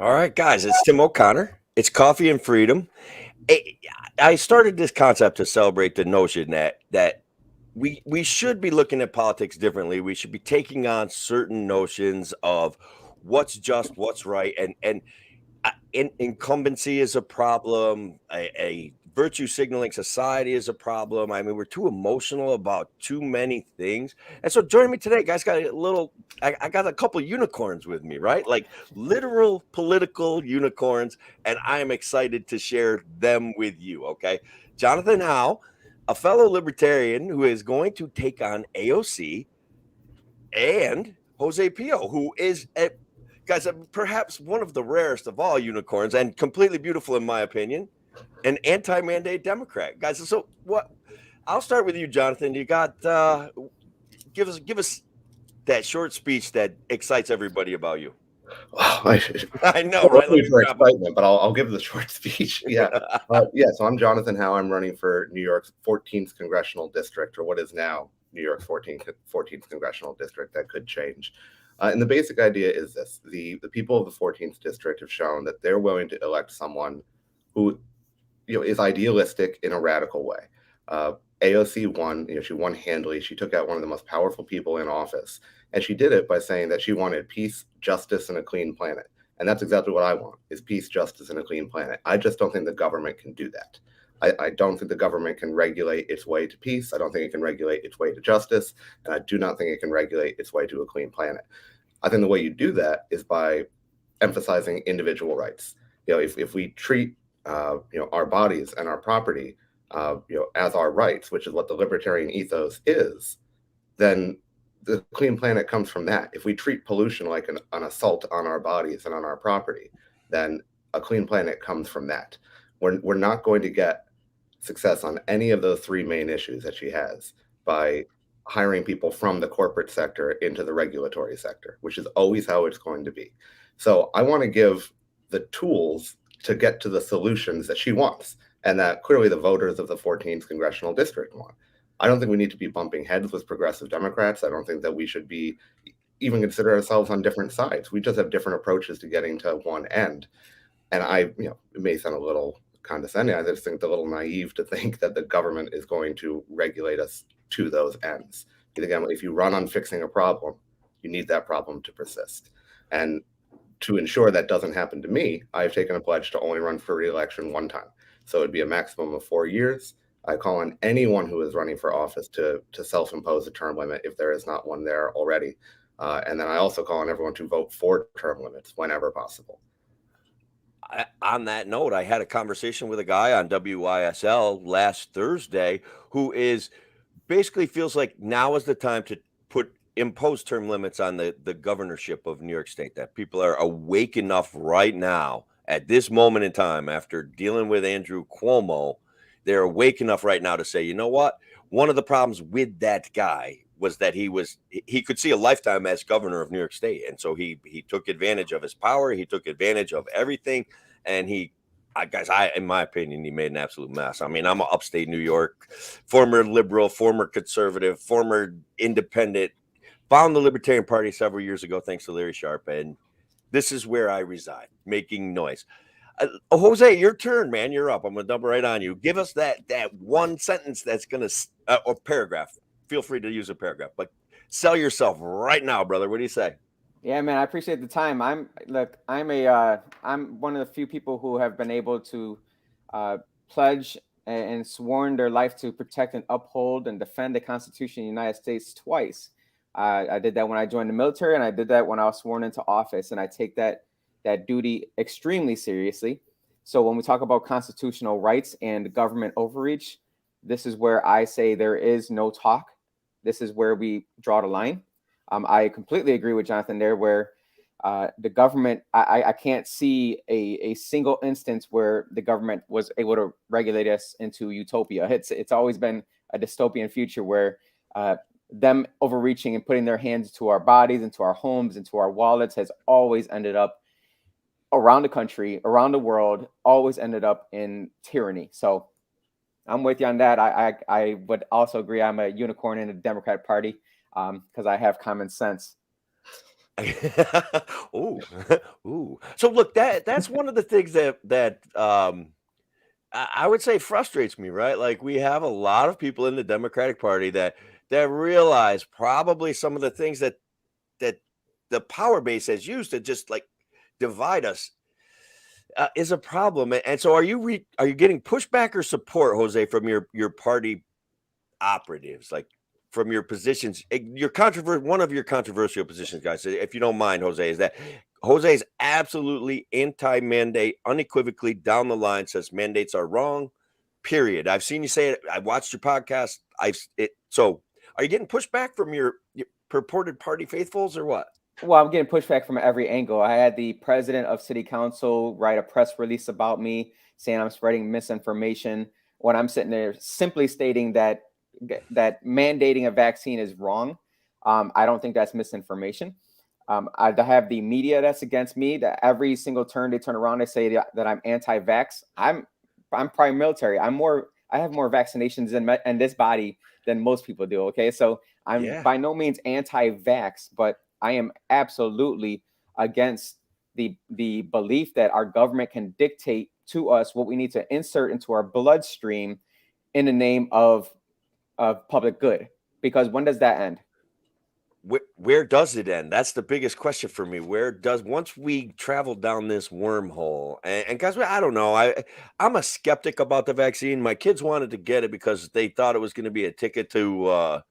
All right, guys, it's Tim O'Connor. It's Coffee and Freedom. I I started this concept to celebrate the notion that we should be looking at politics differently. We should be taking on certain notions of what's just, what's right, and incumbency is a problem. A virtue signaling society is a problem. I mean, we're too emotional about too many things. And so, joining me today, guys, got a little. I got a couple unicorns with me, right? Like literal political unicorns, and I am excited to share them with you. Okay, Jonathan Howe, a fellow libertarian who is going to take on AOC, and Jose Pio, who is guys, perhaps one of the rarest of all unicorns and completely beautiful in my opinion, an anti-mandate Democrat. Guys, so what? I'll start with you, Jonathan. You got give us that short speech that excites everybody about you. Wow, I know, I'm right? Let ready me for drop 'em. excitement, but I'll give the short speech. Yeah. So I'm Jonathan Howe. I'm running for New York's 14th congressional district, or what is now New York's 14th congressional district. That could change. And the basic idea is this: the people of the 14th district have shown that they're willing to elect someone who is idealistic in a radical way. AOC won. She won handily. She took out one of the most powerful people in office, and she did it by saying that she wanted peace, justice, and a clean planet. And that's exactly what I want: is peace, justice, and a clean planet. I just don't think the government can do that. I don't think the government can regulate its way to peace. I don't think it can regulate its way to justice, and I do not think it can regulate its way to a clean planet. I think the way you do that is by emphasizing individual rights. If we treat our bodies and our property as our rights, which is what the libertarian ethos is, then the clean planet comes from that. If we treat pollution like an assault on our bodies and on our property, then a clean planet comes from that. We're not going to get success on any of those three main issues that she has by hiring people from the corporate sector into the regulatory sector, which is always how it's going to be. So I want to give the tools to get to the solutions that she wants and that clearly the voters of the 14th congressional district want. I don't think we need to be bumping heads with progressive Democrats. I don't think that we should be even consider ourselves on different sides. We just have different approaches to getting to one end. And it may sound a little condescending. I just think it's a little naive to think that the government is going to regulate us to those ends. Because again, if you run on fixing a problem, you need that problem to persist. And to ensure that doesn't happen to me, I've taken a pledge to only run for re-election one time. So it'd be a maximum of 4 years. I call on anyone who is running for office to self-impose a term limit if there is not one there already. And then I also call on everyone to vote for term limits whenever possible. On that note, I had a conversation with a guy on WYSL last Thursday who is basically feels like now is the time to impose term limits on the governorship of New York State. That people are awake enough right now at this moment in time after dealing with Andrew Cuomo. They're awake enough right now to say, you know what? One of the problems with that guy was that he could see a lifetime as governor of New York State, and so he took advantage of his power. He took advantage of everything, and in my opinion, he made an absolute mess. I mean, I'm an upstate New York, former liberal, former conservative, former independent. Found the Libertarian Party several years ago, thanks to Larry Sharp, and this is where I reside, making noise. Jose, your turn, man. You're up. I'm gonna dump it right on you. Give us that one sentence that's gonna or paragraph. Feel free to use a paragraph, but sell yourself right now, brother. What do you say? Yeah, man, I appreciate the time. I'm one of the few people who have been able to pledge and sworn their life to protect and uphold and defend the Constitution of the United States twice. I did that when I joined the military, and I did that when I was sworn into office, and I take that duty extremely seriously. So when we talk about constitutional rights and government overreach, this is where I say there is no talk. This is where we draw the line. I completely agree with Jonathan there, where the government, I can't see a single instance where the government was able to regulate us into utopia. It's always been a dystopian future where them overreaching and putting their hands to our bodies, into our homes, into our wallets has always ended up around the country, around the world, always ended up in tyranny. So I'm with you on that. I would also agree I'm a unicorn in the Democratic Party because I have common sense. Ooh, ooh. So look, that's one of the things that I would say frustrates me, right? Like we have a lot of people in the Democratic Party that realize probably some of the things that the power base has used to just like divide us is a problem. And so, are you getting pushback or support, Jose, from your party operatives, like from your positions? One of your controversial positions, guys, if you don't mind, Jose, is that Jose is absolutely anti-mandate, unequivocally down the line says mandates are wrong. Period. I've seen you say it. I watched your podcast. So are you getting pushback from your purported party faithfuls or what? Well, I'm getting pushback from every angle. I had the president of city council write a press release about me saying I'm spreading misinformation when I'm sitting there simply stating that mandating a vaccine is wrong. I don't think that's misinformation. I have the media that's against me. That every single turn they turn around, they say that I'm anti-vax. I'm probably military. I have more vaccinations in this body than most people do. Okay, so I'm by no means anti-vax, but I am absolutely against the belief that our government can dictate to us what we need to insert into our bloodstream in the name of public good. Because when does that end? Where does it end? That's the biggest question for me. Once we travel down this wormhole, and guys, I don't know. I'm a skeptic about the vaccine. My kids wanted to get it because they thought it was going to be a ticket to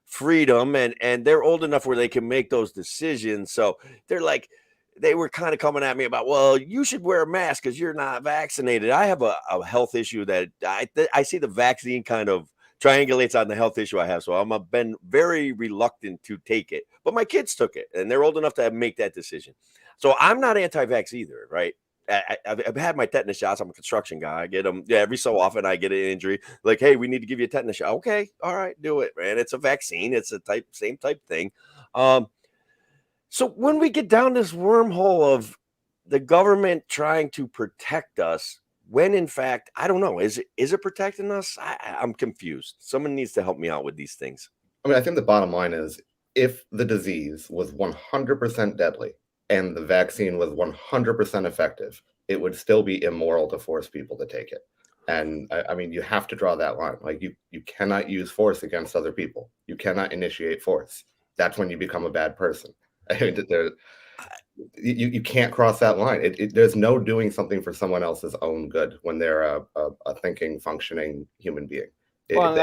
freedom, and they're old enough where they can make those decisions. So they were kind of coming at me about, well, you should wear a mask because you're not vaccinated. I have a health issue that I see the vaccine kind of triangulates on the health issue I have. So been very reluctant to take it, but my kids took it and they're old enough to make that decision. So I'm not anti-vax either, right? I've had my tetanus shots. I'm a construction guy. I get them every so often. I get an injury. Like, hey, we need to give you a tetanus shot. Okay, all right, do it, man. It's a vaccine. It's a same type thing. So when we get down this wormhole of the government trying to protect us, when in fact, I don't know, is it protecting us? I'm confused. Someone needs to help me out with these things. I mean, I think the bottom line is if the disease was 100% deadly and the vaccine was 100% effective, it would still be immoral to force people to take it. And I mean, you have to draw that line. Like you cannot use force against other people. You cannot initiate force. That's when you become a bad person. I mean, you can't cross that line. There's no doing something for someone else's own good when they're a thinking, functioning human being. Well,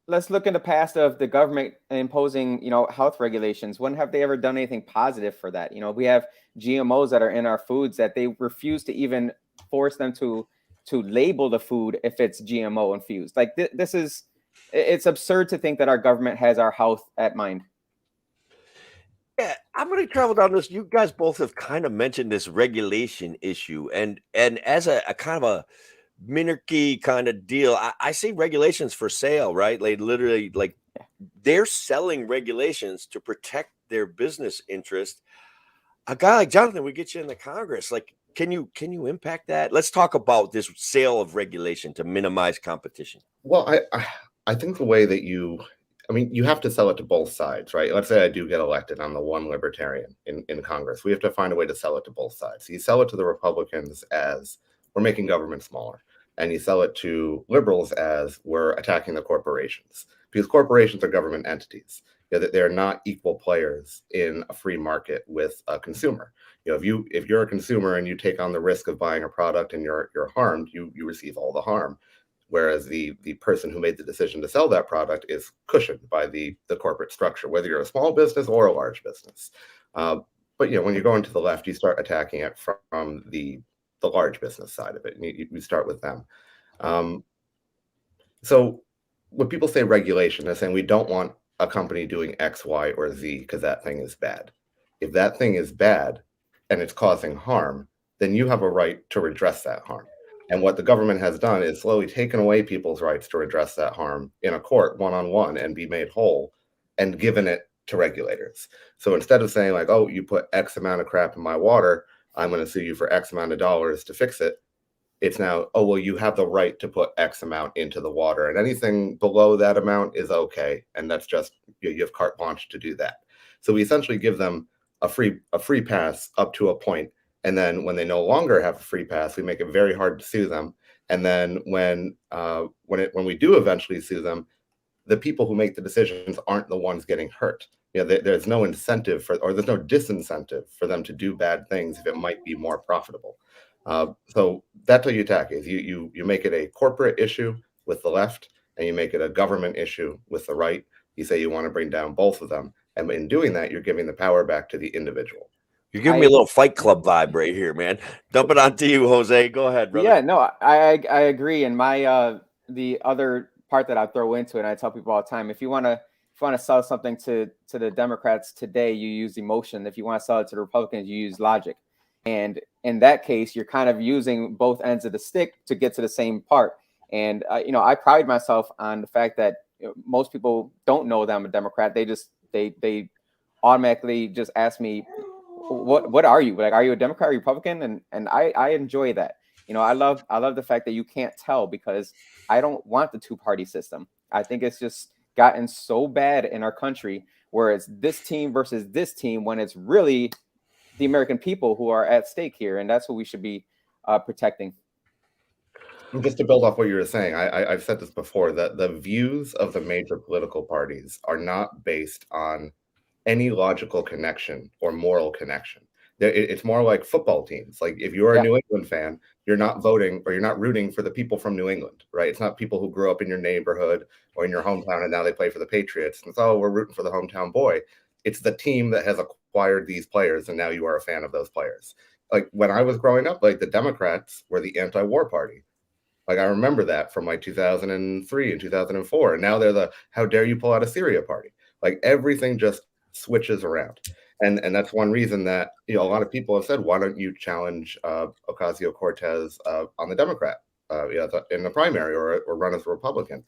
let's look in the past of the government imposing, health regulations. When have they ever done anything positive for that? We have GMOs that are in our foods that they refuse to even force them to label the food if it's GMO infused. Like it's absurd to think that our government has our health at mind. Yeah, I'm going to travel down this. You guys both have kind of mentioned this regulation issue, and as a kind of a minarchy kind of deal, I see regulations for sale, right? Like literally, like they're selling regulations to protect their business interest. A guy like Jonathon would get you in the Congress. Like, can you impact that? Let's talk about this sale of regulation to minimize competition. Well, I think the way that you have to sell it to both sides, right? Let's say I do get elected. I'm the one libertarian in Congress. We have to find a way to sell it to both sides. So you sell it to the Republicans as we're making government smaller, and you sell it to liberals as we're attacking the corporations, because corporations are government entities. They're not equal players in a free market with a consumer. If you're a consumer and you take on the risk of buying a product and you're harmed, you receive all the harm. Whereas the person who made the decision to sell that product is cushioned by the corporate structure, whether you're a small business or a large business. But when you go into the left, you start attacking it from the large business side of it, and you start with them. So when people say regulation, they're saying we don't want a company doing X, Y, or Z because that thing is bad. If that thing is bad and it's causing harm, then you have a right to redress that harm. And what the government has done is slowly taken away people's rights to redress that harm in a court one-on-one and be made whole, and given it to regulators. So instead of saying like, oh, you put X amount of crap in my water, I'm going to sue you for X amount of dollars to fix it. It's now, oh, well, you have the right to put X amount into the water, and anything below that amount is okay. And that's just, you have carte blanche to do that. So we essentially give them a free pass up to a point, and then when they no longer have a free pass, we make it very hard to sue them. And then when we do eventually sue them, the people who make the decisions aren't the ones getting hurt. There's no incentive or there's no disincentive for them to do bad things if it might be more profitable. So that's what you attack is you make it a corporate issue with the left, and you make it a government issue with the right. You say you want to bring down both of them, and in doing that, you're giving the power back to the individual. You're giving me a little Fight Club vibe right here, man. Dump it onto you, Jose. Go ahead, brother. Yeah, no, I agree. And my the other part that I throw into it, and I tell people all the time, if you want to sell something to the Democrats today, you use emotion. If you want to sell it to the Republicans, you use logic. And in that case, you're kind of using both ends of the stick to get to the same part. And I pride myself on the fact that most people don't know that I'm a Democrat. They automatically just ask me, what are you? Like, are you a Democrat or Republican? And I enjoy that. I love the fact that you can't tell, because I don't want the two-party system. I think it's just gotten so bad in our country where it's this team versus this team, when it's really the American people who are at stake here, and that's what we should be protecting. Just to build off what you were saying, I've said this before, that the views of the major political parties are not based on any logical connection or moral connection. It's more like football teams. Like, if you're a New England fan, you're not voting or you're not rooting for the people from New England, right? It's not people who grew up in your neighborhood or in your hometown and now they play for the Patriots. And it's, oh, we're rooting for the hometown boy. It's the team that has acquired these players, and now you are a fan of those players. Like, when I was growing up, like, the Democrats were the anti-war party. Like, I remember that from like 2003 and 2004. And now they're the how dare you pull out of Syria party. Like, everything just switches around. And that's one reason that, a lot of people have said, why don't you challenge Ocasio-Cortez on the Democrat in the primary or run as a Republican?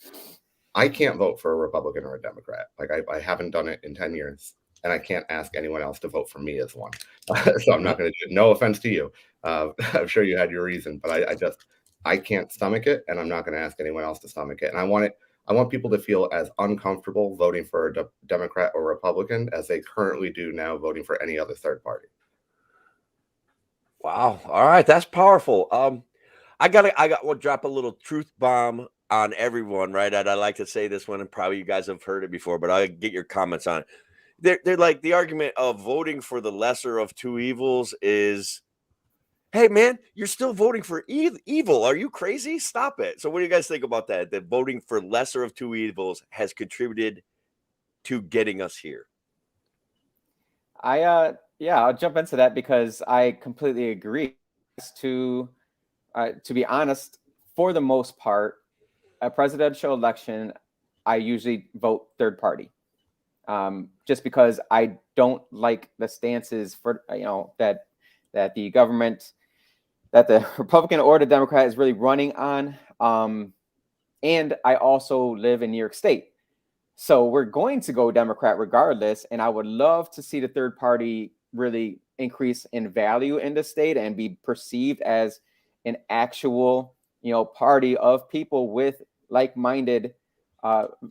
I can't vote for a Republican or a Democrat. Like, I haven't done it in 10 years. And I can't ask anyone else to vote for me as one. So I'm not going to do it. No offense to you. I'm sure you had your reason, but I can't stomach it, and I'm not going to ask anyone else to stomach it. And I want people to feel as uncomfortable voting for a Democrat or Republican as they currently do now voting for any other third party. Wow. All right. That's powerful. We'll drop a little truth bomb on everyone, right? And I like to say this one, and probably you guys have heard it before, but I'll get your comments on it. They're like, the argument of voting for the lesser of two evils is, hey, man, you're still voting for evil. Are you crazy? Stop it. So what do you guys think about that? That voting for lesser of two evils has contributed to getting us here? I'll jump into that because I completely agree. To be honest, for the most part, a presidential election, I usually vote third party. Just because I don't like the stances for that the government, that the Republican or the Democrat is really running on. And I also live in New York State, so we're going to go Democrat regardless. And I would love to see the third party really increase in value in the state and be perceived as an actual party of people with like-minded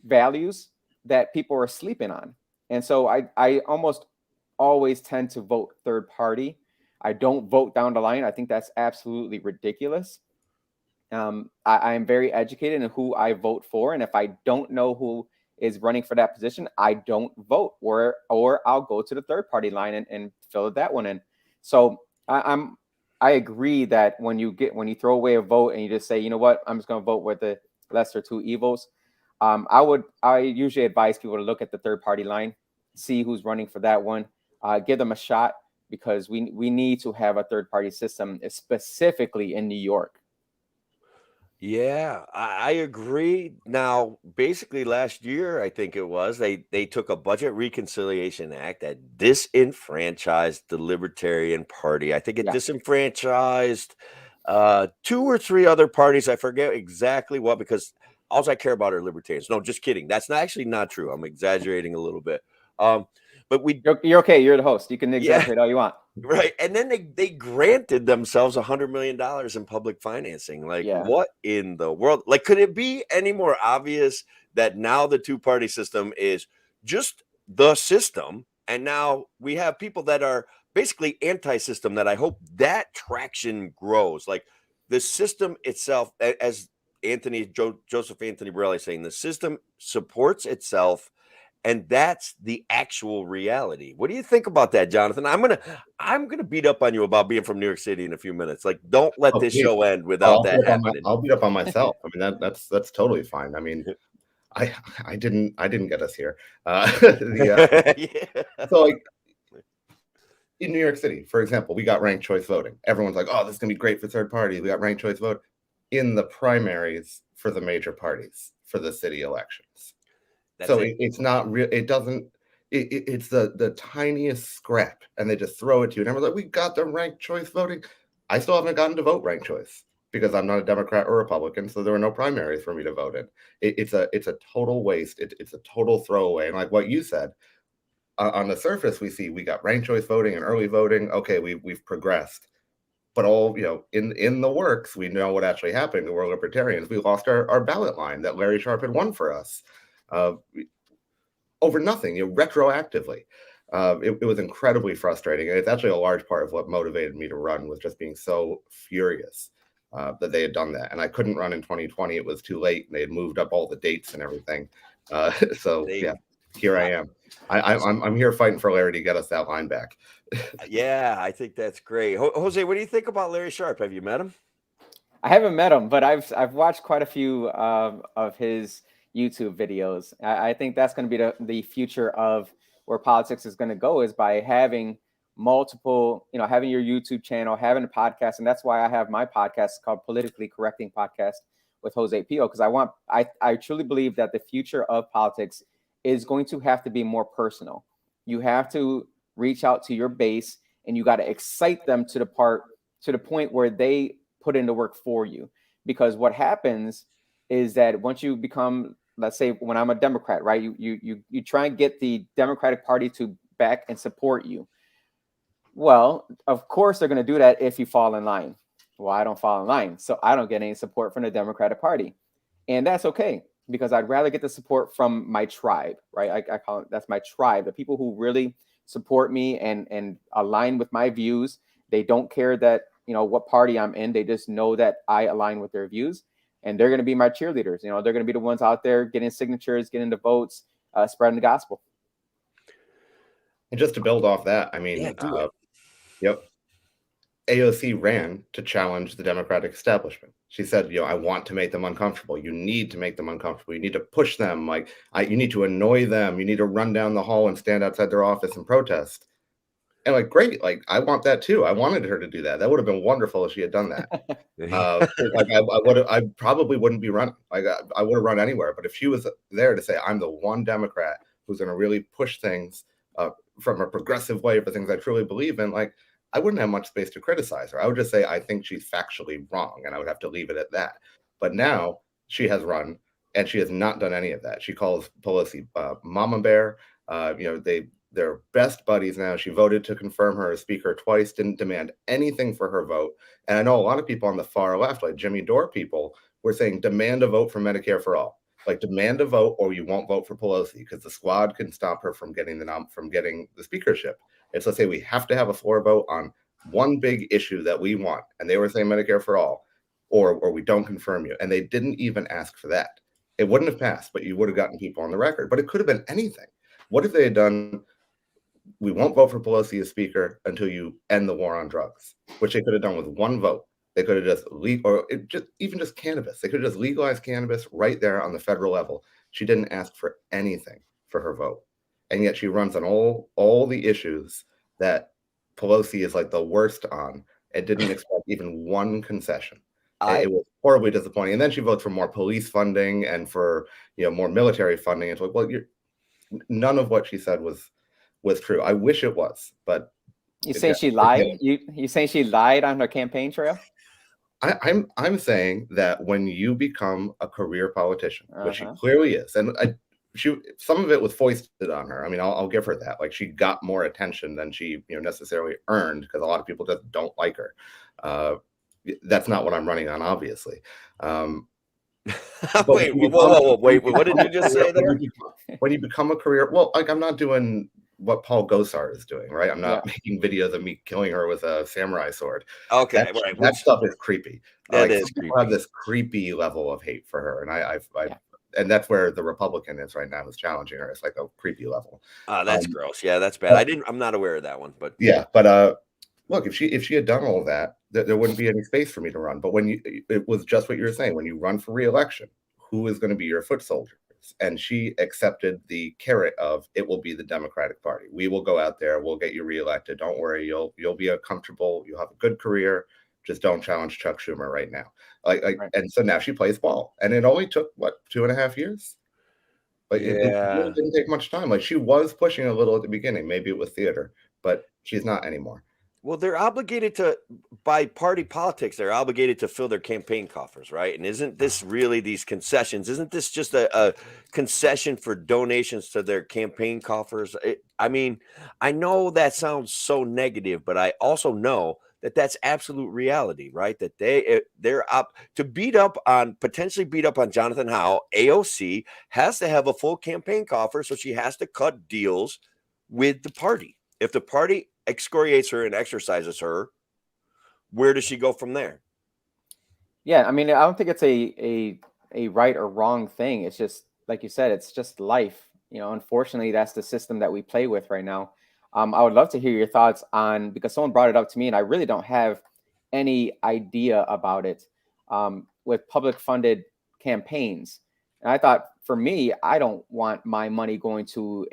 values that people are sleeping on. And so I almost always tend to vote third party. I don't vote down the line. I think that's absolutely ridiculous. I am very educated in who I vote for. And if I don't know who is running for that position, I don't vote, or I'll go to the third party line and fill that one in. So I agree that when you throw away a vote and you just say, you know what, I'm just going to vote with the lesser two evils. I usually advise people to look at the third party line, see who's running for that one, give them a shot, because we need to have a third party system, specifically in New York. Yeah, I agree. Now, basically last year, I think it was, they took a budget reconciliation act that disenfranchised the Libertarian Party. I think it disenfranchised 2 or 3 other parties. I forget exactly what, because all I care about are libertarians. No, just kidding. That's not true. I'm exaggerating a little bit. But you're okay. You're the host. You can exaggerate all you want. Right. And then they granted themselves $100 million in public financing. Like, what in the world? Like, could it be any more obvious that now the two-party system is just the system, And now we have people that are basically anti-system, that I hope that traction grows. Like the system itself, as Joseph Anthony Borelli saying, the system supports itself, and that's the actual reality. What do you think about that, Jonathan? I'm gonna beat up on you about being from New York City in a few minutes. Like, don't let this please. show end without that happening. I'll beat up on myself. I mean, that's totally fine. I mean, I didn't get us here. Yeah. So like in New York City, for example, we got ranked choice voting. Everyone's like, oh, this is gonna be great for third parties. We got ranked choice vote in the primaries for the major parties for the city elections. So it's not real. It doesn't. It's the tiniest scrap, and they just throw it to you. And everyone's like, we got the ranked choice voting. I still haven't gotten to vote ranked choice because I'm not a Democrat or Republican, so there were no primaries for me to vote in. It's a total waste. It's a total throwaway. And like what you said, on the surface, we got ranked choice voting and early voting. Okay, we've progressed, but all in the works, we know what actually happened. We're libertarians. We lost our ballot line that Larry Sharpe had won for us. Over nothing, retroactively. It was incredibly frustrating, and it's actually a large part of what motivated me to run, was just being so furious that they had done that. And I couldn't run in 2020; it was too late, and they had moved up all the dates and everything. So yeah, here I am. I'm here fighting for Larry to get us that line back. Yeah, I think that's great. Jose, what do you think about Larry Sharpe? Have you met him? I haven't met him, but I've watched quite a few of his YouTube videos. I think that's going to be the future of where politics is going to go, is by having multiple, having your YouTube channel, having a podcast. And that's why I have my podcast called Politically Correcting Podcast with Jose Pio, because I truly believe that the future of politics is going to have to be more personal. You have to reach out to your base, and you got to excite them to the point where they put in the work for you. Because what happens is that once you become, let's say when I'm a Democrat, right, you try and get the Democratic Party to back and support you. Well, of course they're going to do that if you fall in line. Well, I don't fall in line, so I don't get any support from the Democratic Party, and that's okay, because I'd rather get the support from my tribe, right? I call it, that's my tribe, the people who really support me and align with my views. They don't care that what party I'm in. They just know that I align with their views, and they're going to be my cheerleaders. They're going to be the ones out there getting signatures, getting the votes, spreading the gospel. And just to build off that, I mean, yep, AOC ran to challenge the Democratic establishment. She said, I want to make them uncomfortable. You need to make them uncomfortable. You need to push them. You need to annoy them. You need to run down the hall and stand outside their office and protest. And great, I want that too. I wanted her to do that. That would have been wonderful if she had done that. I probably wouldn't be running. I would have run anywhere. But if she was there to say, I'm the one Democrat who's going to really push things from a progressive way for things I truly believe in, I wouldn't have much space to criticize her. I would just say I think she's factually wrong, and I would have to leave it at that. But now she has run, and she has not done any of that. She calls Pelosi Mama Bear. They're best buddies now. She voted to confirm her as speaker twice, didn't demand anything for her vote. And I know a lot of people on the far left, like Jimmy Dore people, were saying demand a vote for Medicare for all. Demand a vote, or you won't vote for Pelosi, because the squad can stop her from getting the speakership. And so say we have to have a floor vote on one big issue that we want. And they were saying Medicare for all, or we don't confirm you. And they didn't even ask for that. It wouldn't have passed, but you would have gotten people on the record. But it could have been anything. What if they had done, we won't vote for Pelosi as speaker until you end the war on drugs, which they could have done with one vote. They could have even just cannabis. They could have just legalized cannabis right there on the federal level. She didn't ask for anything for her vote. And yet she runs on all the issues that Pelosi is the worst on, and didn't expect even one concession. It was horribly disappointing. And then she votes for more police funding and for more military funding. It's none of what she said was true. I wish it was, but you saying she lied? You saying she lied on her campaign trail? I'm saying that when you become a career politician, which she clearly is, and some of it was foisted on her. I mean, I'll give her that. She got more attention than she necessarily earned, because a lot of people just don't like her. That's not what I'm running on, obviously. Wait, what did you just say there? When you become a career, I'm not doing what Paul Gosar is doing, right? I'm not Yeah. making videos of me killing her with a samurai sword. Okay, That, right. that stuff is creepy. That Like is some people have creepy. this creepy level of hate for her, and I Yeah. and that's where the Republican is right now, is challenging her. It's like a creepy level. That's Um, gross. Yeah, that's bad. I'm not aware of that one, but yeah, but look, if she had done all of that, there wouldn't be any space for me to run. But it was just what you were saying. When you run for re-election, who is going to be your foot soldiers? And she accepted the carrot of, it will be the Democratic Party. We will go out there. We'll get you reelected. Don't worry. You'll be comfortable. You'll have a good career. Just don't challenge Chuck Schumer right now. Right. And so now she plays ball. And it only took what, 2.5 years? Like it yeah. really didn't take much time. Like she was pushing a little at the beginning. Maybe it was theater, but she's not anymore. Well, they're obligated to, by party politics, they're obligated to fill their campaign coffers, right? And isn't this really these concessions? Isn't this just a concession for donations to their campaign coffers? I mean, I know that sounds so negative, but I also know that that's absolute reality, right? That they're up to potentially beat up on Jonathon Howe. AOC has to have a full campaign coffer, so she has to cut deals with the party. If the party excoriates her and exercises her, where does she go from there? Yeah, I mean, I don't think it's a right or wrong thing. It's just like you said, it's just life. Unfortunately, that's the system that we play with right now. I would love to hear your thoughts on, because someone brought it up to me, and I really don't have any idea about it, with public funded campaigns. And I thought, for me, I don't want my money going to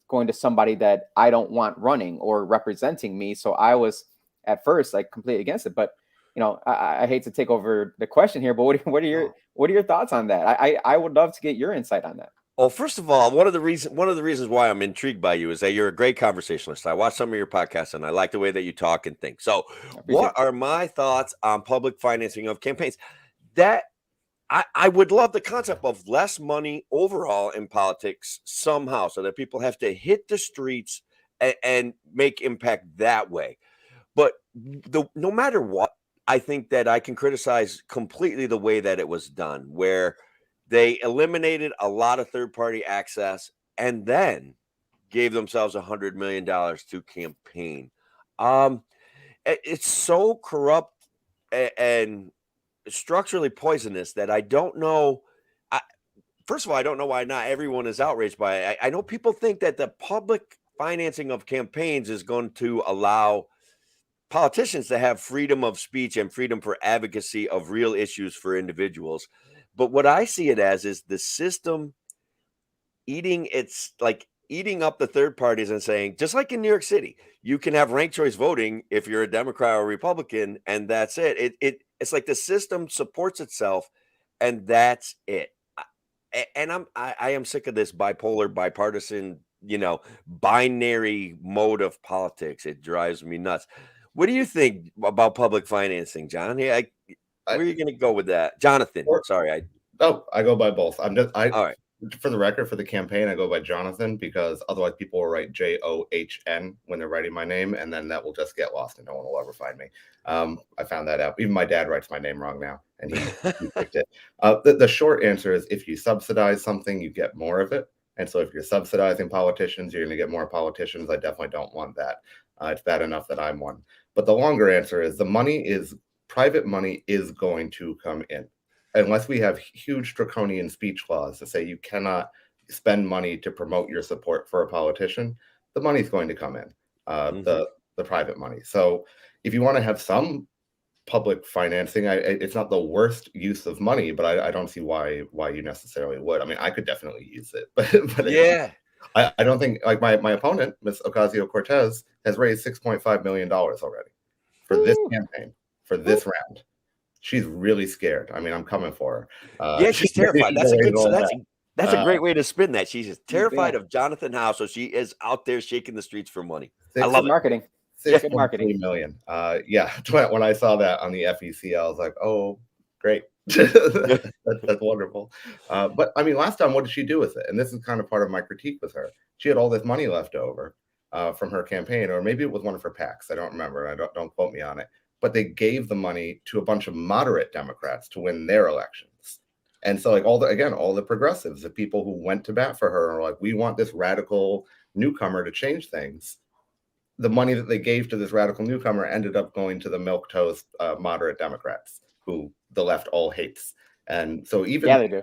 going to somebody that I don't want running or representing me. So I was at first like completely against it, but I hate to take over the question here, but what are your thoughts on that? I would love to get your insight on that. Well, first of all, one of the reasons why I'm intrigued by you is that you're a great conversationalist. I watch some of your podcasts and I like the way that you talk and think. So, what are my thoughts on public financing of campaigns? That I would love the concept of less money overall in politics somehow, so that people have to hit the streets and make impact that way. But no matter what, I think that I can criticize completely the way that it was done, where they eliminated a lot of third-party access and then gave themselves $100 million to campaign. It's so corrupt and structurally poisonous that I don't know. First of all, I don't know why not everyone is outraged by it. I know people think that the public financing of campaigns is going to allow politicians to have freedom of speech and freedom for advocacy of real issues for individuals. But what I see it as is the system eating up the third parties and saying, just like in New York City, you can have ranked choice voting if you're a Democrat or Republican, and that's it. It's like the system supports itself, and that's it. And I am sick of this bipolar, bipartisan, binary mode of politics. It drives me nuts. What do you think about public financing, John? Yeah, where are you going to go with that, Jonathon? Sorry, I go by both. All right. For the record, for the campaign, I go by Jonathon, because otherwise people will write John when they're writing my name, and then that will just get lost and no one will ever find me. I found that out. Even my dad writes my name wrong now, and he picked it. The short answer is, if you subsidize something, you get more of it. And so if you're subsidizing politicians, you're going to get more politicians. I definitely don't want that. It's bad enough that I'm one. But the longer answer is, private money is going to come in. Unless we have huge draconian speech laws to say you cannot spend money to promote your support for a politician, the money's going to come in, the private money. So if you want to have some public financing, it's not the worst use of money, but I don't see why you necessarily would. I mean, I could definitely use it, but yeah, I don't think, like my opponent, Ms. Ocasio-Cortez, has raised $6.5 million already for this campaign, for this round. She's really scared. I mean, I'm coming for her. Yeah, she's terrified. That's a great way to spin that. She's terrified of Jonathon Howe, so she is out there shaking the streets for money. I love marketing. Good marketing. $6.3 million. Yeah, when I saw that on the FEC, I was like, oh, great. That's wonderful. But I mean, last time, what did she do with it? And this is kind of part of my critique with her. She had all this money left over from her campaign, or maybe it was one of her PACs. I don't remember. Don't quote me on it. But they gave the money to a bunch of moderate Democrats to win their elections. And so, like, all the progressives, the people who went to bat for her, are like, we want this radical newcomer to change things, the money that they gave to this radical newcomer ended up going to the milquetoast moderate Democrats who the left all hates. And so even Yeah, they do.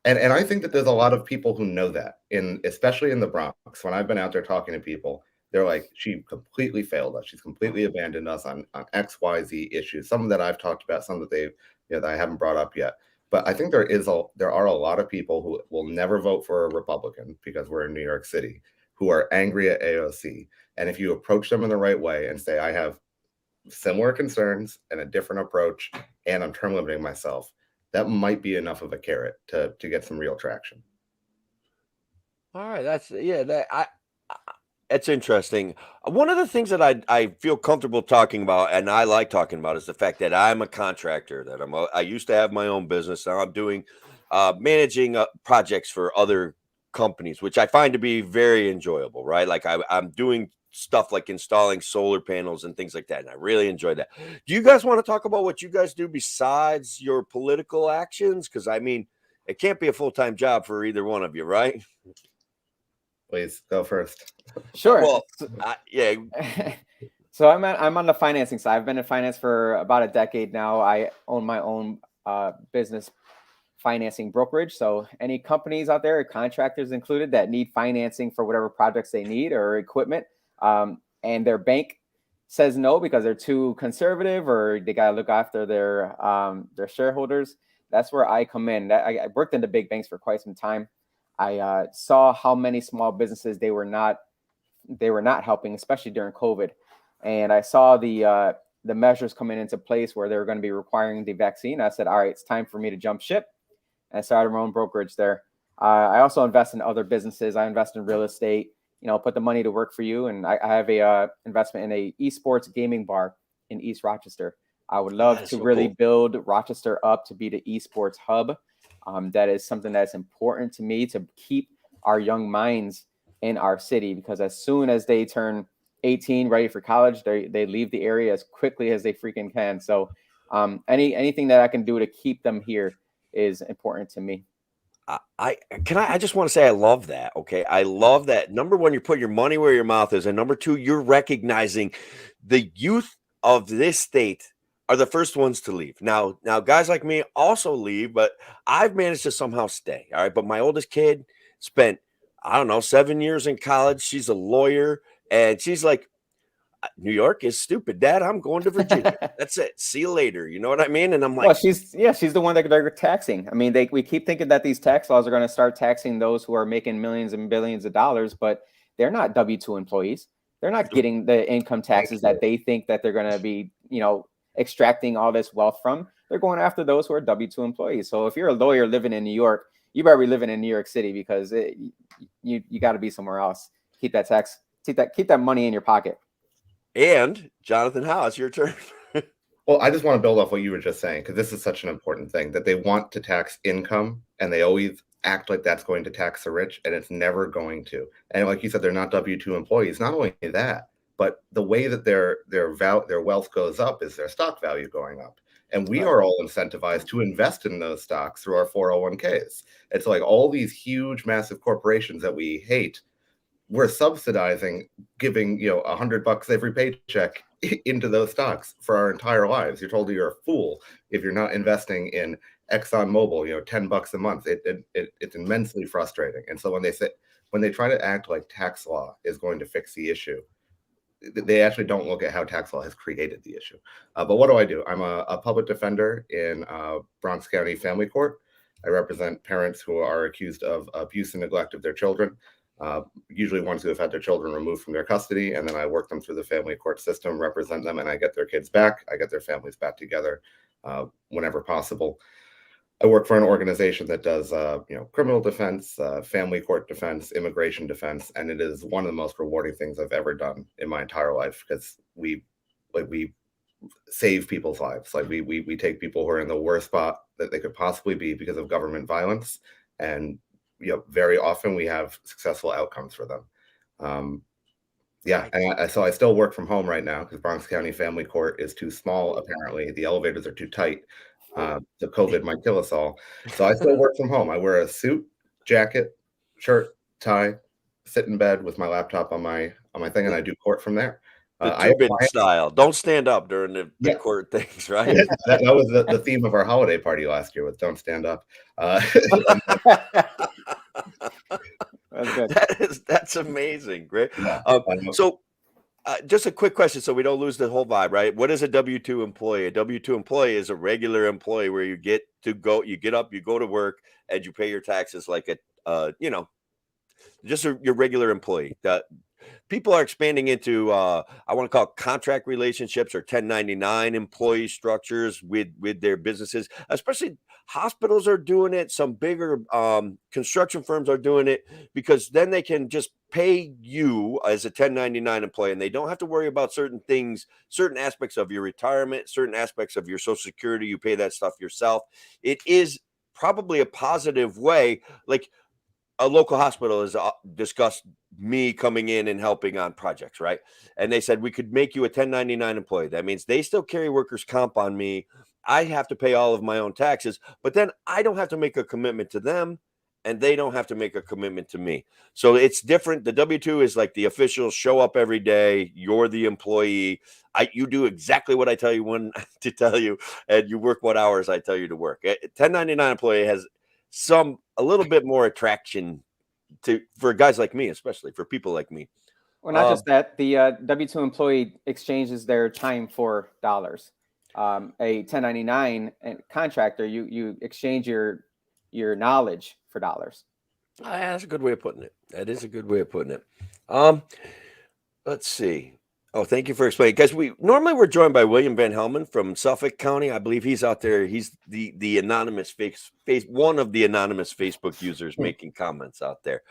And I think that there's a lot of people who know that, especially in the Bronx. When I've been out there talking to people, they're like, she completely failed us. She's completely abandoned us on X, Y, Z issues. Some that I've talked about, some that that I haven't brought up yet. But I think there are a lot of people who will never vote for a Republican because we're in New York City, who are angry at AOC. And if you approach them in the right way and say, I have similar concerns and a different approach, and I'm term limiting myself, that might be enough of a carrot to get some real traction. All right, that's interesting. One of the things that I feel comfortable talking about, and I like talking about, is the fact that I'm a contractor. That I used to have my own business. Now I'm doing managing projects for other companies, which I find to be very enjoyable. Right, like I'm doing stuff like installing solar panels and things like that, and I really enjoy that. Do you guys want to talk about what you guys do besides your political actions? Because I mean, it can't be a full-time job for either one of you, right? Please go first. Sure. Well, yeah. So I'm on the financing side. I've been in finance for about a decade now. I own my own business financing brokerage. So any companies out there, contractors included, that need financing for whatever projects they need or equipment, and their bank says no because they're too conservative or they got to look after their shareholders, that's where I come in. I worked in the big banks for quite some time. I saw how many small businesses they were not helping, especially during COVID. And I saw the measures coming into place where they were going to be requiring the vaccine. I said, all right, it's time for me to jump ship. And I started my own brokerage there. I also invest in other businesses. I invest in real estate, put the money to work for you. And I have a investment in a esports gaming bar in East Rochester. I would love to really build Rochester up to be the esports hub. That is something that's important to me, to keep our young minds in our city, because as soon as they turn 18, ready for college, they leave the area as quickly as they freaking can. So anything that I can do to keep them here is important to me. I just want to say I love that. Okay. I love that. Number one, you're putting your money where your mouth is. And number two, you're recognizing the youth of this state are the first ones to leave. Now guys like me also leave, but I've managed to somehow stay. All right. But my oldest kid spent, I don't know, 7 years in college. She's a lawyer, and she's like, New York is stupid, Dad. I'm going to Virginia. That's it. See you later. You know what I mean? And I'm like, well, she's the one that they're taxing. I mean, we keep thinking that these tax laws are going to start taxing those who are making millions and billions of dollars, but they're not W-2 employees. They're not getting the income taxes that they think that they're going to be, extracting all this wealth from. They're going after those who are W-2 employees. So if you're a lawyer living in New York, you better be living in New York City, because you got to be somewhere else. Keep that money in your pocket. And Jonathon, Howe, it's your turn. Well, I just want to build off what you were just saying, because this is such an important thing, that they want to tax income, and they always act like that's going to tax the rich, and it's never going to. And like you said, they're not W-2 employees. Not only that, but the way that their wealth goes up is their stock value going up. And we are all incentivized to invest in those stocks through our 401ks. It's like all these huge, massive corporations that we hate, we're subsidizing, giving $100 every paycheck into those stocks for our entire lives. You're told you're a fool if you're not investing in ExxonMobil, $10 a month. It's immensely frustrating. And so when they try to act like tax law is going to fix the issue, they actually don't look at how tax law has created the issue. But what do? I'm a public defender in Bronx County Family Court. I represent parents who are accused of abuse and neglect of their children, usually ones who have had their children removed from their custody. And then I work them through the family court system, represent them, and I get their kids back. I get their families back together whenever possible. I work for an organization that does, criminal defense, family court defense, immigration defense, and it is one of the most rewarding things I've ever done in my entire life, because we save people's lives. Like we take people who are in the worst spot that they could possibly be because of government violence, and very often we have successful outcomes for them. And so I still work from home right now because Bronx County Family Court is too small. Apparently, the elevators are too tight. The COVID might kill us all. So I still work from home. I wear a suit, jacket, shirt, tie, sit in bed with my laptop on my thing, and I do court from there. The I have Tubin clients- style. Don't stand up during the Yeah. court things, right? Yeah, that was the theme of our holiday party last year, was don't stand up. That's good. That's amazing. Great. Yeah. So just a quick question so we don't lose the whole vibe, right? What is a W-2 employee? A W-2 employee is a regular employee where you get up, you go to work, and you pay your taxes like your regular employee. People are expanding into I want to call it contract relationships or 1099 employee structures with their businesses. Especially hospitals are doing it. Some bigger construction firms are doing it because then they can just pay you as a 1099 employee, and they don't have to worry about certain things, certain aspects of your retirement, certain aspects of your Social Security. You pay that stuff yourself. It is probably a positive way. Like, a local hospital has discussed me coming in and helping on projects, right? And they said we could make you a 1099 employee. That means they still carry workers' comp on me. I have to pay all of my own taxes, but then I don't have to make a commitment to them, and they don't have to make a commitment to me. So it's different. The W-2 is like the official show up every day. You're the employee. You do exactly what I tell you when to tell you, and you work what hours I tell you to work. A 1099 employee has a little bit more attraction for guys like me, especially for people like me. Well, not just that, the W-2 employee exchanges their time for dollars. A 1099 contractor, you exchange your knowledge for dollars. That's a good way of putting it. That is a good way of putting it. Let's see. Oh, thank you for explaining. Guys, we're joined by William Van Helmen from Suffolk County. I believe he's out there. He's the anonymous one of the anonymous Facebook users making comments out there.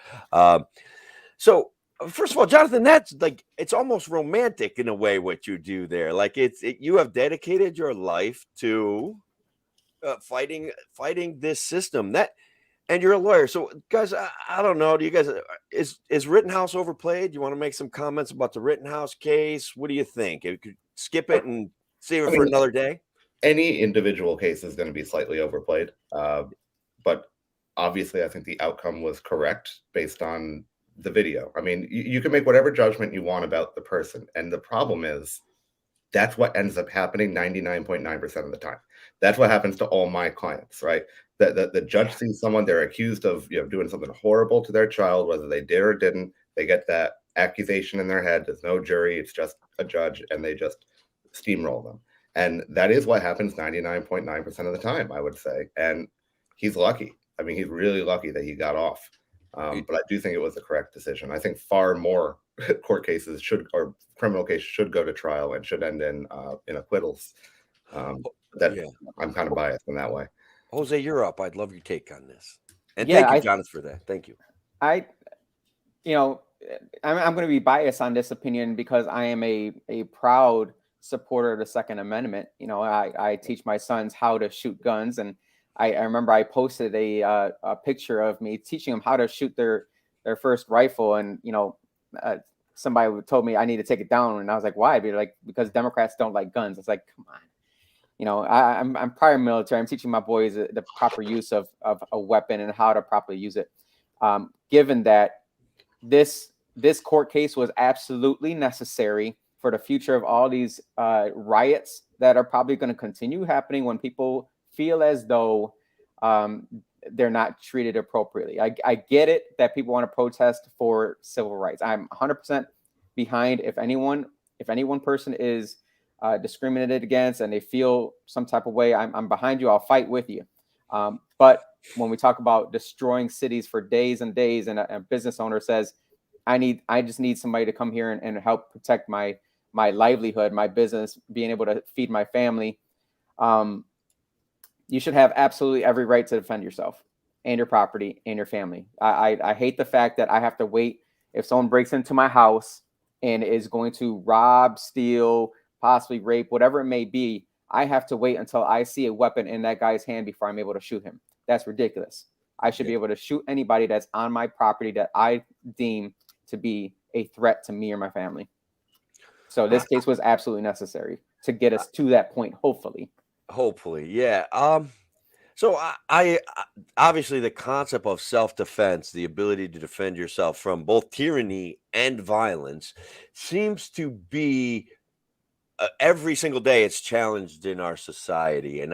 So first of all, Jonathan, that's like, it's almost romantic in a way what you do there. Like you have dedicated your life to fighting this system. And you're a lawyer. So guys, I don't know. Do you guys, is Rittenhouse overplayed? You want to make some comments about the Rittenhouse case? What do you think? You could skip it and save it for another day. Any individual case is going to be slightly overplayed. But obviously I think the outcome was correct based on the video. I mean, you can make whatever judgment you want about the person. And the problem is that's what ends up happening 99.9% of the time. That's what happens to all my clients, right? The judge sees someone, they're accused of doing something horrible to their child, whether they did or didn't. They get that accusation in their head. There's no jury. It's just a judge, and they just steamroll them. And that is what happens 99.9% of the time, I would say. And he's lucky. I mean, he's really lucky that he got off. But I do think it was the correct decision. I think far more court cases or criminal cases should go to trial and should end in acquittals. I'm kind of biased in that way. Jose, you're up. I'd love your take on this. And thank you, Jonathan, for that. Thank you. I'm going to be biased on this opinion because I am a proud supporter of the Second Amendment. I teach my sons how to shoot guns, and I remember I posted a picture of me teaching them how to shoot their first rifle, and somebody told me I need to take it down, and I was like, why? Because Democrats don't like guns. It's like, come on. I'm prior military. I'm teaching my boys the proper use of a weapon and how to properly use it. Given that this court case was absolutely necessary for the future of all these riots that are probably going to continue happening when people feel as though they're not treated appropriately. I get it that people want to protest for civil rights. I'm 100% behind if one person is discriminated against and they feel some type of way, I'm behind you. I'll fight with you. But when we talk about destroying cities for days and days, and a business owner says, I just need somebody to come here and help protect my livelihood, my business, being able to feed my family. You should have absolutely every right to defend yourself and your property and your family. I hate the fact that I have to wait if someone breaks into my house and is going to rob, steal, possibly rape, whatever it may be. I have to wait until I see a weapon in that guy's hand before I'm able to shoot him. That's ridiculous. I should be able to shoot anybody that's on my property that I deem to be a threat to me or my family. So this case was absolutely necessary to get us to that point, hopefully. Hopefully, yeah. So I obviously the concept of self-defense, the ability to defend yourself from both tyranny and violence, seems to be every single day it's challenged in our society, and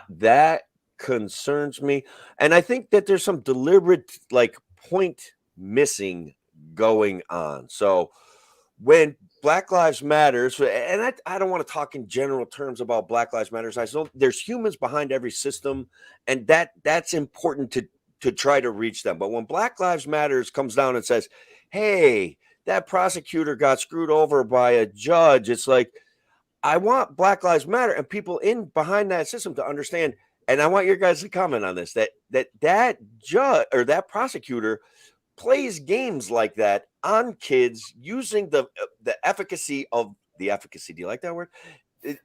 that concerns me. And I think that there's some deliberate like point missing going on. So when Black Lives Matters, and I don't want to talk in general terms about Black Lives Matters. I know there's humans behind every system, and that's important to try to reach them. But when Black Lives Matters comes down and says, "Hey, that prosecutor got screwed over by a judge," it's like I want Black Lives Matter and people in behind that system to understand. And I want your guys to comment on this: that judge or that prosecutor plays games like that on kids using the efficacy of the efficacy. Do you like that word?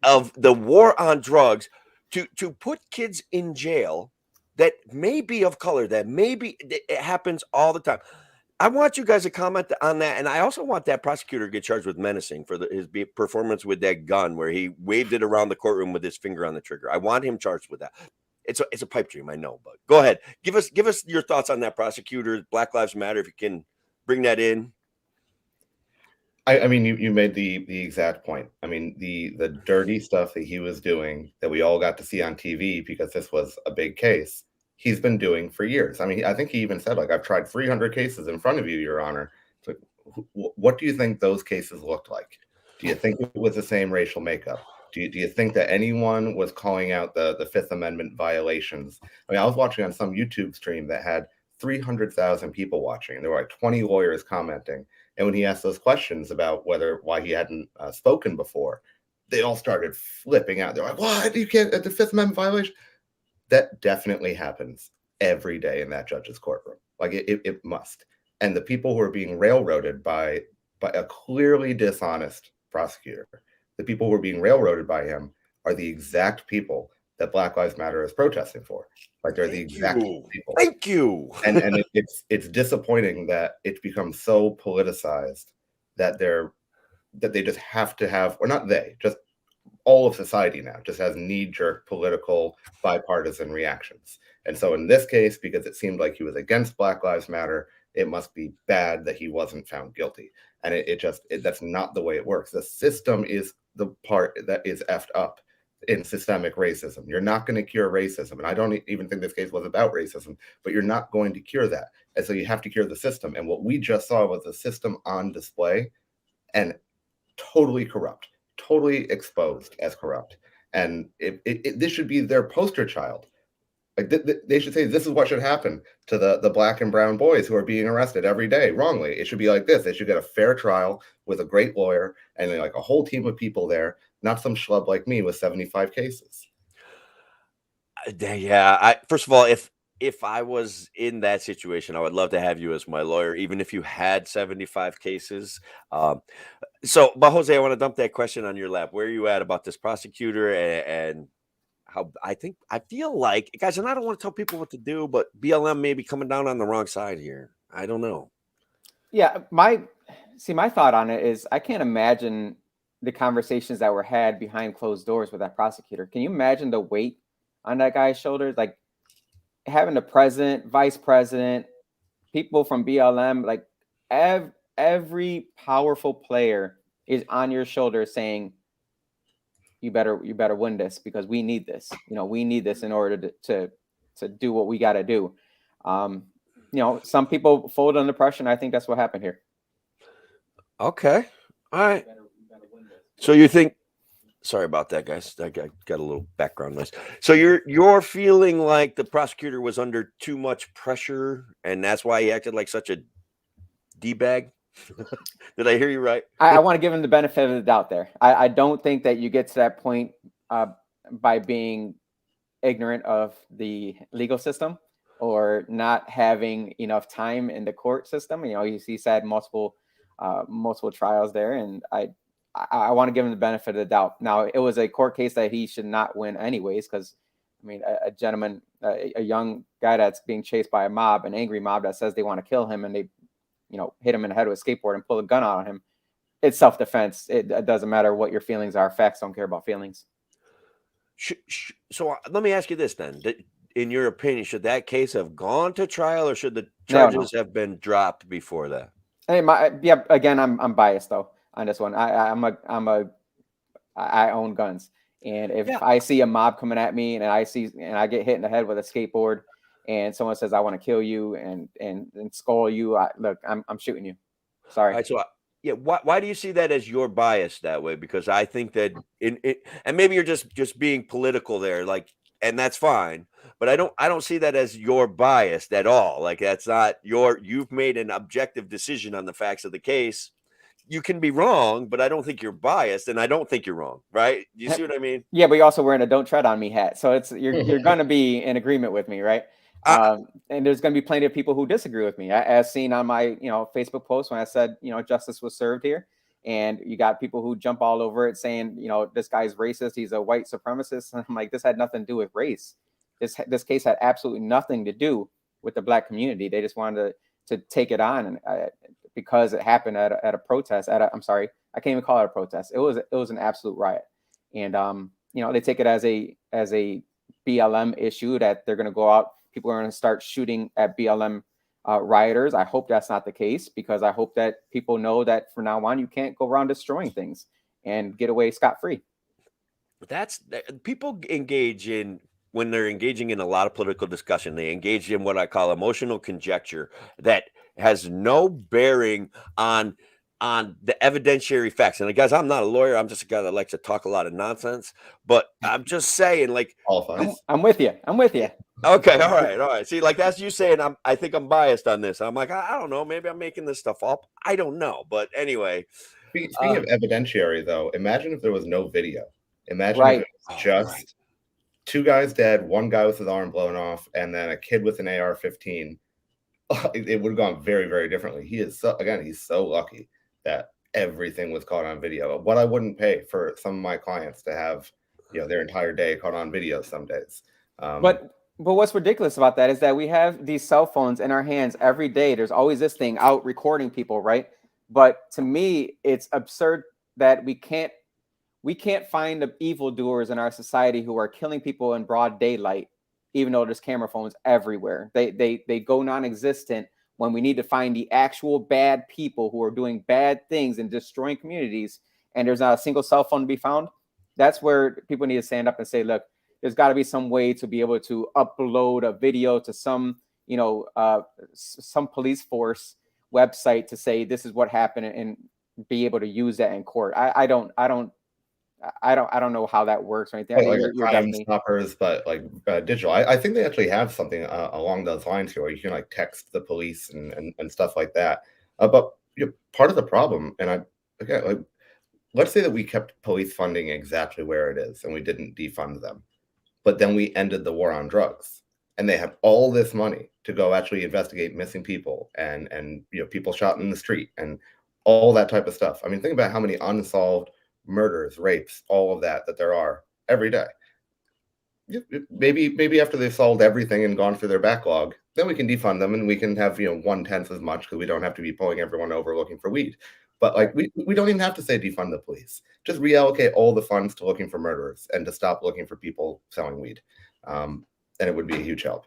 Of the war on drugs to put kids in jail that may be of color, that maybe it happens all the time. I want you guys to comment on that, and I also want that prosecutor to get charged with menacing for his performance with that gun, where he waved it around the courtroom with his finger on the trigger. I want him charged with that. It's a pipe dream, I know, but go ahead. Give us your thoughts on that prosecutor, Black Lives Matter, if you can bring that in. I mean, you made the exact point. I mean, the dirty stuff that he was doing that we all got to see on TV because this was a big case, he's been doing for years. I mean, I think he even said, like, I've tried 300 cases in front of you, Your Honor. So, what do you think those cases looked like? Do you think it was the same racial makeup? Do you think that anyone was calling out the Fifth Amendment violations? I mean, I was watching on some YouTube stream that had 300,000 people watching, and there were like 20 lawyers commenting. And when he asked those questions about why he hadn't spoken before, they all started flipping out. They're like, "What? You can't the Fifth Amendment violation?" That definitely happens every day in that judge's courtroom. Like it must. And the people who are being railroaded by a clearly dishonest prosecutor, the people who are being railroaded by him are the exact people that Black Lives Matter is protesting for. Like they're the exact people. Thank you. And it's disappointing that it's become so politicized that they just have to have, or not they, just all of society now just has knee-jerk political bipartisan reactions. And so in this case, because it seemed like he was against Black Lives Matter, it must be bad that he wasn't found guilty. And that's not the way it works. The system is the part that is effed up in systemic racism. You're not going to cure racism. And I don't even think this case was about racism, but you're not going to cure that. And so you have to cure the system. And what we just saw was a system on display and totally corrupt, totally exposed as corrupt. And this should be their poster child. Like they should say, this is what should happen to the black and brown boys who are being arrested every day wrongly. It should be like this. They should get a fair trial with a great lawyer and like a whole team of people there, not some schlub like me with 75 cases. Yeah. First of all, if I was in that situation, I would love to have you as my lawyer, even if you had 75 cases. But Jose, I want to dump that question on your lap. Where are you at about this prosecutor and how I feel like, guys, and I don't want to tell people what to do, but BLM may be coming down on the wrong side here. I don't know. Yeah, my thought on it is I can't imagine the conversations that were had behind closed doors with that prosecutor. Can you imagine the weight on that guy's shoulders? Like having the president, vice president, people from BLM, like every powerful player is on your shoulder saying, you better win this because we need this. We need this in order to do what we got to do. Some people fold under pressure, and I think that's what happened here. Okay. All right. So you think, sorry about that, guys. I got a little background noise. So you're feeling like the prosecutor was under too much pressure, and that's why he acted like such a D-bag? Did I hear you right? I want to give him the benefit of the doubt there. I don't think that you get to that point by being ignorant of the legal system or not having enough time in the court system. He's had multiple trials there, and I want to give him the benefit of the doubt. Now, it was a court case that he should not win anyways, because a gentleman, a young guy that's being chased by a mob, an angry mob that says they want to kill him, and they hit him in the head with a skateboard and pull a gun out on him. It's self-defense. It doesn't matter what your feelings are. Facts don't care about feelings. So let me ask you this then. in your opinion, should that case have gone to trial, or should the No. charges have been dropped before that? Hey, yeah. Again, I'm biased though on this one. I own guns, and if Yeah. I see a mob coming at me and I get hit in the head with a skateboard, and someone says I want to kill you and skull you, look, I'm shooting you. Sorry. All right, so yeah, why do you see that as your bias that way? Because I think that and maybe you're just being political there, like, and that's fine. But I don't see that as your bias at all. Like, that's not you've made an objective decision on the facts of the case. You can be wrong, but I don't think you're biased, and I don't think you're wrong, right? You see what I mean? Yeah, but you're also wearing a "Don't Tread on Me" hat, so you're gonna be in agreement with me, right? And there's gonna be plenty of people who disagree with me, as seen on my Facebook post when I said justice was served here, and you got people who jump all over it saying this guy's racist, he's a white supremacist. And I'm like, this had nothing to do with race. This case had absolutely nothing to do with the Black community. They just wanted to take it on, and because it happened at a protest. I'm sorry, I can't even call it a protest. It was an absolute riot, and they take it as a BLM issue that they're going to go out. People are going to start shooting at BLM rioters. I hope that's not the case, because I hope that people know that from now on you can't go around destroying things and get away scot-free. People engage in, when they're engaging in a lot of political discussion, they engage in what I call emotional conjecture that has no bearing on the evidentiary facts. And guys, I'm not a lawyer. I'm just a guy that likes to talk a lot of nonsense. But I'm just saying, like, I'm with you. Okay, all right. See, like, that's you saying I think I'm biased on this. I'm like, I don't know. Maybe I'm making this stuff up. I don't know. But anyway. Speaking of evidentiary, though, imagine if there was no video. Imagine Right. if it was just two guys dead, one guy with his arm blown off, and then a kid with an AR-15. It would have gone very, very differently. He's so lucky that everything was caught on video. What I wouldn't pay for some of my clients to have, their entire day caught on video some days. But what's ridiculous about that is that we have these cell phones in our hands every day. There's always this thing out recording people, right? But to me, it's absurd that we can't find the evildoers in our society who are killing people in broad daylight, even though there's camera phones everywhere. They go non-existent when we need to find the actual bad people who are doing bad things and destroying communities, and there's not a single cell phone to be found. That's where people need to stand up and say, look, there's got to be some way to be able to upload a video to some police force website to say this is what happened and be able to use that in court. I don't know how that works or anything. Like Crime Stoppers, but like digital. I think they actually have something along those lines here where you can like text the police and stuff like that. But part of the problem, and let's say that we kept police funding exactly where it is and we didn't defund them, but then we ended the war on drugs, and they have all this money to go actually investigate missing people and people shot in the street and all that type of stuff. I mean, think about how many unsolved murders, rapes, all of that there are every day. Maybe after they've solved everything and gone through their backlog, then we can defund them and we can have 1/10 as much, because we don't have to be pulling everyone over looking for weed. But like we don't even have to say defund the police. Just reallocate all the funds to looking for murderers and to stop looking for people selling weed. And it would be a huge help.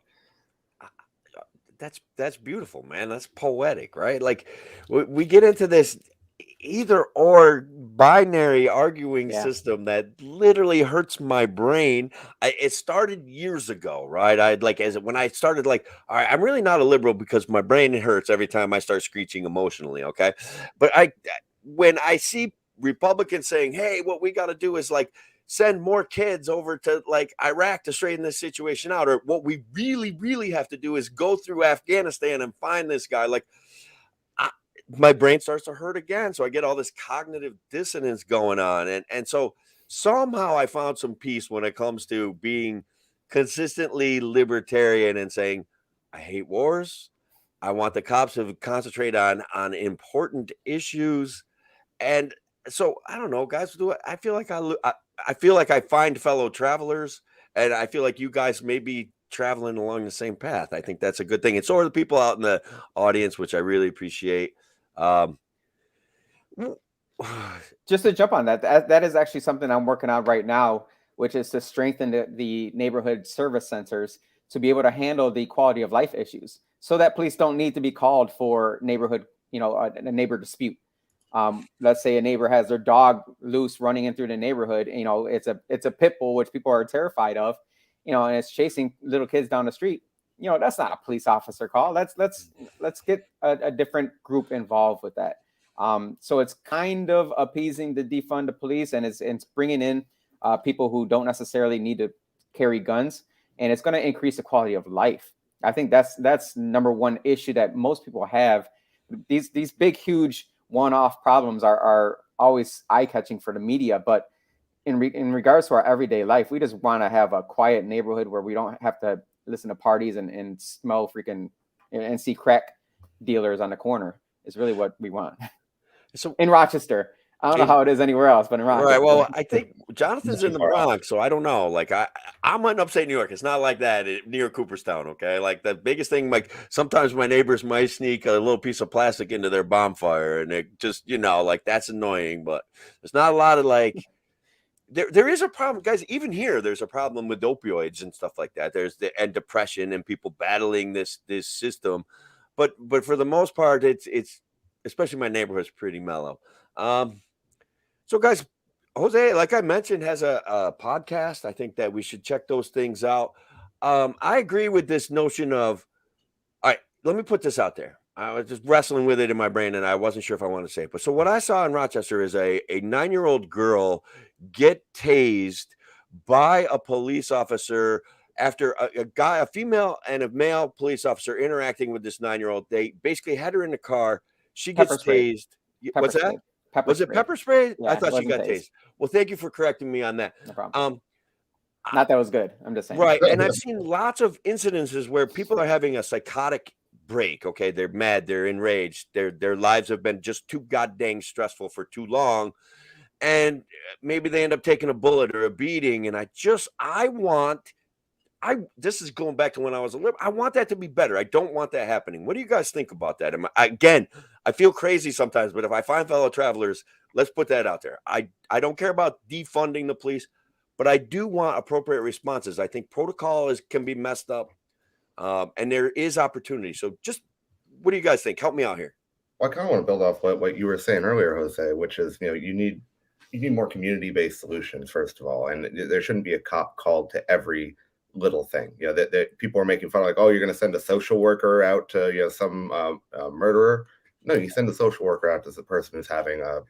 That's beautiful, man. That's poetic, right? Like, we get into this either or binary arguing system that literally hurts my brain. It started years ago, right? When I started, like, all right, I'm really not a liberal because my brain hurts every time I start screeching emotionally. Okay. But when I see Republicans saying, hey, what we got to do is like send more kids over to like Iraq to straighten this situation out, or what we really, really have to do is go through Afghanistan and find this guy, like, my brain starts to hurt again. So I get all this cognitive dissonance going on. And so somehow I found some peace when it comes to being consistently libertarian and saying, I hate wars. I want the cops to concentrate on important issues. And so I don't know, guys, I feel like I feel like I find fellow travelers, and I feel like you guys may be traveling along the same path. I think that's a good thing. And so are the people out in the audience, which I really appreciate. Just to jump on that is actually something I'm working on right now, which is to strengthen the neighborhood service centers to be able to handle the quality of life issues, so that police don't need to be called for neighborhood, a neighbor dispute. Let's say a neighbor has their dog loose running in through the neighborhood. It's a pit bull, which people are terrified of, and it's chasing little kids down the street. That's not a police officer call. Let's get a different group involved with that. So it's kind of appeasing the defund the police, and it's bringing in people who don't necessarily need to carry guns, and it's going to increase the quality of life. I think that's number one issue that most people have. These big, huge one-off problems are always eye-catching for the media, but in regards to our everyday life, we just want to have a quiet neighborhood where we don't have to listen to parties and smell freaking and see crack dealers on the corner. Is really what we want. So in Rochester, I don't know how it is anywhere else, but in Rochester. Right. Well, I think Jonathan's in the Bronx, so I don't know. Like I'm in upstate New York. It's not like that near Cooperstown. Okay. Like the biggest thing, like sometimes my neighbors might sneak a little piece of plastic into their bonfire, and it just, like that's annoying. But there's not a lot of like. There is a problem, guys. Even here, there's a problem with opioids and stuff like that. And depression and people battling this system, but for the most part, it's especially my neighborhood's pretty mellow. So guys, Jose, like I mentioned, has a podcast. I think that we should check those things out. I agree with this notion of. All right, let me put this out there. I was just wrestling with it in my brain, and I wasn't sure if I want to say it. But so what I saw in Rochester is a 9-year-old girl get tased by a police officer after a female and a male police officer interacting with this 9-year-old. They basically had her in the car. She gets tased. What's that? Was it pepper spray? Yeah, I thought she got tased. Well, thank you for correcting me on that. No problem. Not that was good. I'm just saying. Right. And I've seen lots of incidences where people are having a psychotic break. Okay. They're mad. They're enraged. Their lives have been just too goddamn stressful for too long. And maybe they end up taking a bullet or a beating. And this is going back to when I was a little, I want that to be better. I don't want that happening. What do you guys think about that? Again, I feel crazy sometimes, but if I find fellow travelers, let's put that out there. I don't care about defunding the police, but I do want appropriate responses. I think protocol can be messed up, and there is opportunity. So just what do you guys think? Help me out here. Well, I kind of want to build off what you were saying earlier, Jose, which is, you need more community-based solutions, first of all. And there shouldn't be a cop called to every little thing. That people are making fun of, like, oh, you're going to send a social worker out to some murderer. No, you send a social worker out to the person who's having a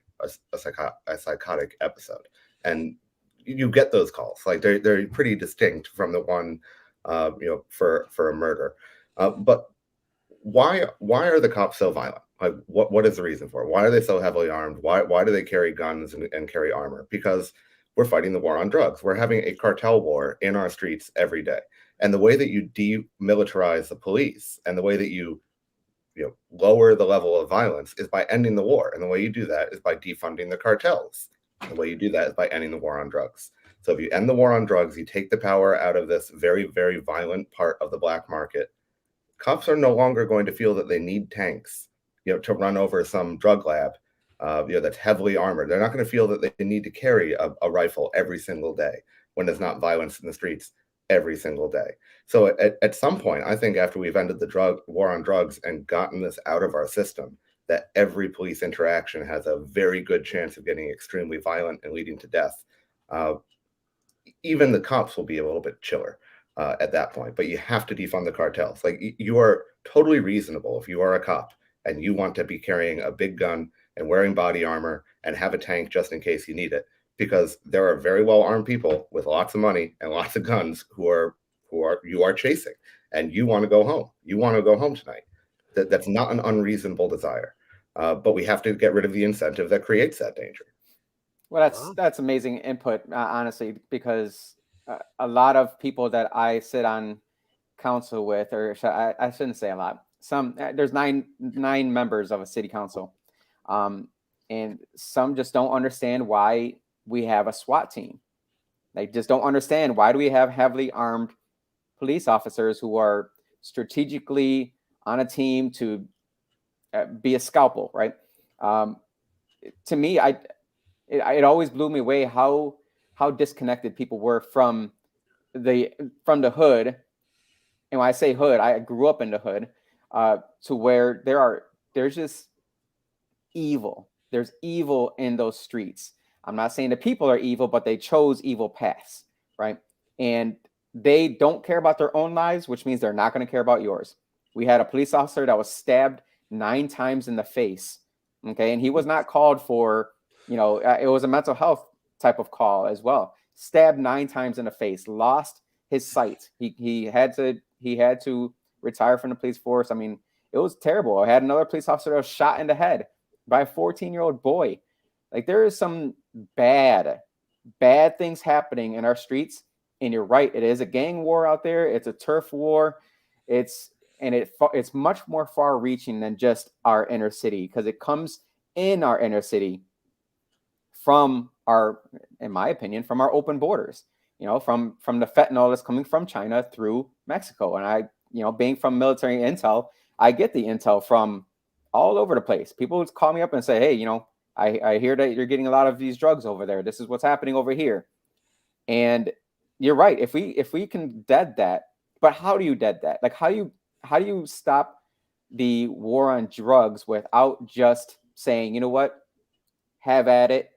psychotic episode, and you get those calls. Like they're pretty distinct from the one for a murder. But why are the cops so violent? Like what is the reason for it? Why are they so heavily armed? Why do they carry guns and carry armor? Because we're fighting the war on drugs. We're having a cartel war in our streets every day. And the way that you demilitarize the police and the way that you lower the level of violence is by ending the war. And the way you do that is by defunding the cartels. The way you do that is by ending the war on drugs. So if you end the war on drugs, you take the power out of this very, very violent part of the black market. Cops are no longer going to feel that they need tanks, to run over some drug lab, that's heavily armored. They're not going to feel that they need to carry a rifle every single day when there's not violence in the streets every single day. So at some point, I think after we've ended the war on drugs and gotten this out of our system, that every police interaction has a very good chance of getting extremely violent and leading to death. Even the cops will be a little bit chiller at that point, but you have to defund the cartels. Like, you are totally reasonable if you are a cop and you want to be carrying a big gun and wearing body armor and have a tank just in case you need it, because there are very well armed people with lots of money and lots of guns who you are chasing, and you want to go home. You want to go home tonight. That's not an unreasonable desire, but we have to get rid of the incentive that creates that danger. Well, that's amazing input, honestly, because a lot of people that I sit on council with, or I shouldn't say a lot. There's nine members of a city council, and some just don't understand why we have a SWAT team. They just don't understand, why do we have heavily armed police officers who are strategically on a team to be a scalpel, right? To me, it always blew me away how disconnected people were from the hood and when I say hood, I grew up in the hood, to where there's just evil. There's evil in those streets. I'm not saying the people are evil, but they chose evil paths, right? And they don't care about their own lives, which means they're not going to care about yours. We had a police officer that was stabbed 9 times in the face. Okay. And he was not called for, it was a mental health type of call as well. Stabbed 9 times in the face, lost his sight. He had to retire from the police force. I mean, it was terrible. I had another police officer that was shot in the head by a 14-year-old boy. Like, there is some bad things happening in our streets. And you're right, it is a gang war out there. It's a turf war. It's much more far-reaching than just our inner city, because it comes in our inner city from in my opinion, from our open borders. From the fentanyl that's coming from China through Mexico. And I, being from military intel, I get the intel from all over the place. People would call me up and say, hey, I hear that you're getting a lot of these drugs over there. This is what's happening over here. And you're right. If we can dead that, but how do you dead that? Like, how do you stop the war on drugs without just saying, you know what, have at it?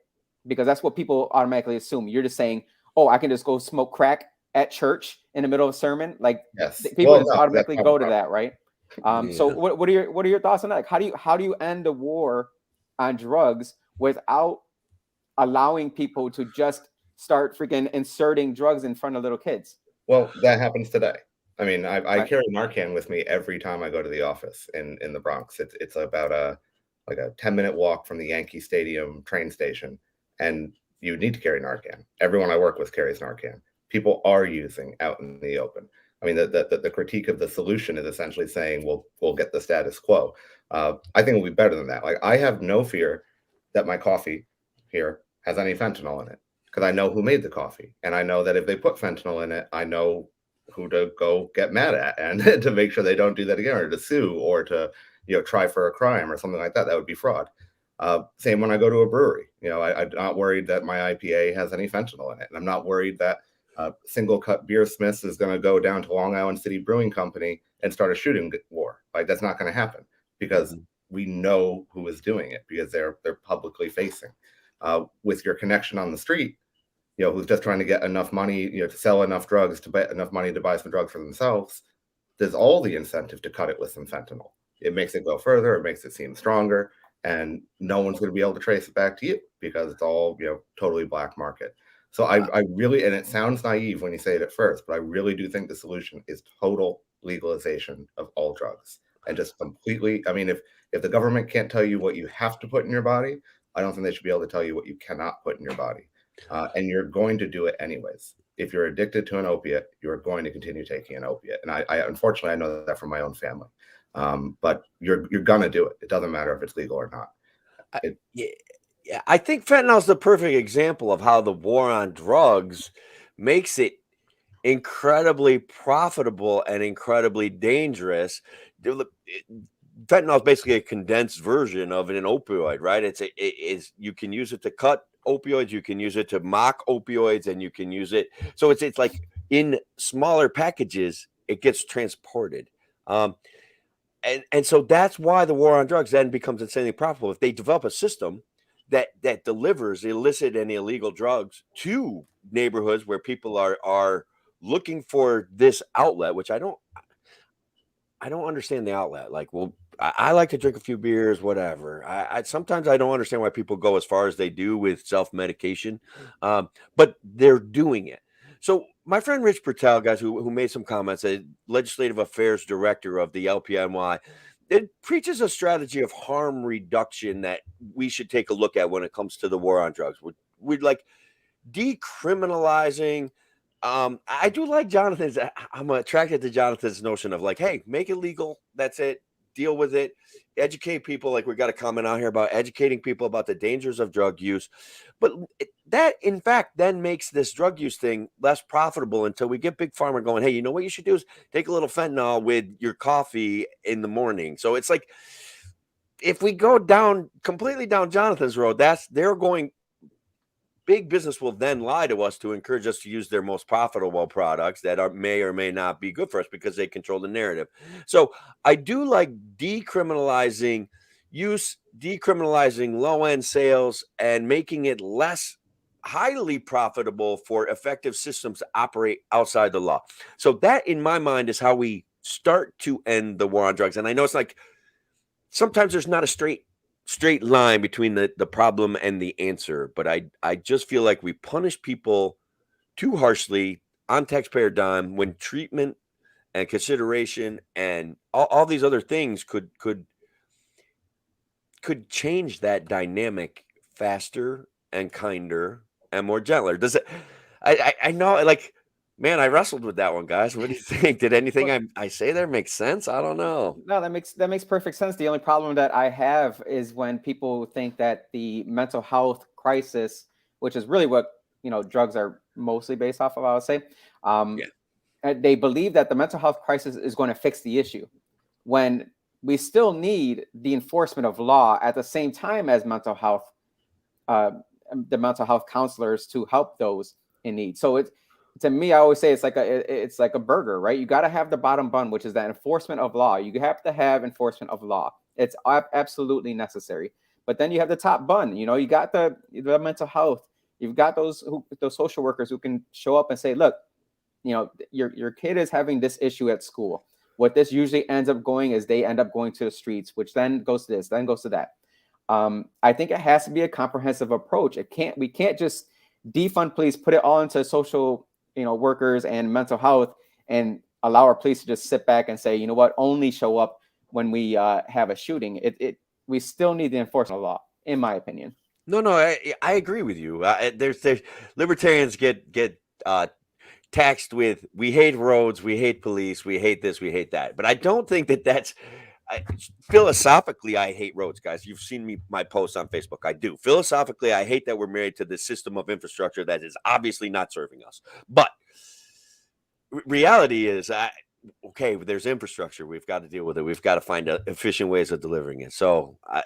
Because that's what people automatically assume. You're just saying, oh, I can just go smoke crack at church in the middle of a sermon. Like, Yes. People just automatically go to that, right? So what are your thoughts on that? Like, how do you end the war on drugs without allowing people to just start freaking inserting drugs in front of little kids? Well, that happens today. I mean, I carry Narcan with me every time I go to the office in the Bronx. It's about a 10-minute walk from the Yankee Stadium train station, and you need to carry Narcan. Everyone I work with carries Narcan. People are using out in the open. I mean, the critique of the solution is essentially saying, we'll get the status quo. I think it'll be better than that. Like, I have no fear that my coffee here has any fentanyl in it, because I know who made the coffee. And I know that if they put fentanyl in it, I know who to go get mad at and to make sure they don't do that again, or to sue, or to try for a crime or something like that. That would be fraud. Same when I go to a brewery. I'm not worried that my IPA has any fentanyl in it, and I'm not worried that Single Cut Beer Smiths is going to go down to Long Island City Brewing Company and start a shooting war. Like, that's not going to happen, because we know who is doing it, because they're publicly facing. With your connection on the street, who's just trying to get enough money, to sell enough drugs, to buy enough money to buy some drugs for themselves, there's all the incentive to cut it with some fentanyl. It makes it go further. It makes it seem stronger, and no one's going to be able to trace it back to you, because it's all totally black market. So I really, and it sounds naive when you say it at first, but I really do think the solution is total legalization of all drugs, and just completely. I mean, if the government can't tell you what you have to put in your body, I don't think they should be able to tell you what you cannot put in your body. And you're going to do it anyways. If you're addicted to an opiate, you're going to continue taking an opiate. And I unfortunately, I know that from my own family. But you're going to do it. It doesn't matter if it's legal or not. Yeah, I think fentanyl is the perfect example of how the war on drugs makes it incredibly profitable and incredibly dangerous. Fentanyl is basically a condensed version of an opioid, right? It's you can use it to cut opioids, you can use it to mock opioids, and you can use it. So it's like in smaller packages, it gets transported. And so that's why the war on drugs then becomes insanely profitable. If they develop a system that delivers illicit and illegal drugs to neighborhoods where people are looking for this outlet, which I don't understand the outlet. Like, well, I like to drink a few beers, whatever. I sometimes I don't understand why people go as far as they do with self-medication, but they're doing it. So my friend Rich Patel, guys, who made some comments, a legislative affairs director of the LPNY, it preaches a strategy of harm reduction that we should take a look at when it comes to the war on drugs. We'd like decriminalizing. I do like Jonathan's. I'm attracted to Jonathan's notion of like, hey, make it legal. That's it. Deal with it. Educate people. Like, we got a comment out here about educating people about the dangers of drug use. But that, in fact, then makes this drug use thing less profitable until we get Big Pharma going, hey, you know what you should do is take a little fentanyl with your coffee in the morning. So it's like, if we go completely down Jonathan's road, they're going big business will then lie to us to encourage us to use their most profitable products that may or may not be good for us because they control the narrative. So I do like decriminalizing use, decriminalizing low-end sales, and making it less highly profitable for effective systems to operate outside the law. So that, in my mind, is how we start to end the war on drugs. And I know it's like sometimes there's not a straight line between the problem and the answer, but I just feel like we punish people too harshly on taxpayer dime when treatment and consideration and all these other things could change that dynamic faster and kinder and more gentler. Does it? I know, like, man, I wrestled with that one, guys. What do you think? Did anything I say there make sense? I don't know. No, that makes perfect sense. The only problem that I have is when people think that the mental health crisis, which is really what drugs are mostly based off of, I would say, they believe that the mental health crisis is going to fix the issue, when we still need the enforcement of law at the same time as mental health, the mental health counselors to help those in need. So to me, I always say it's like a burger, right? You got to have the bottom bun, which is that enforcement of law. You have to have enforcement of law. It's absolutely necessary. But then you have the top bun. You got the mental health. You've got those social workers who can show up and say, look, your kid is having this issue at school. What this usually ends up going is they end up going to the streets, which then goes to this, then goes to that. I think it has to be a comprehensive approach. We can't just defund police, put it all into social, workers and mental health, and allow our police to just sit back and say, you know what, only show up when we have a shooting. We still need the enforcement of law, in my opinion. No, I agree with you. There's libertarians get taxed with, we hate roads, we hate police, we hate this, we hate that. But I don't think that's philosophically, I hate roads, guys. You've seen my posts on Facebook. I do. Philosophically, I hate that we're married to this system of infrastructure that is obviously not serving us. But reality is, okay, there's infrastructure. We've got to deal with it. We've got to find efficient ways of delivering it. So I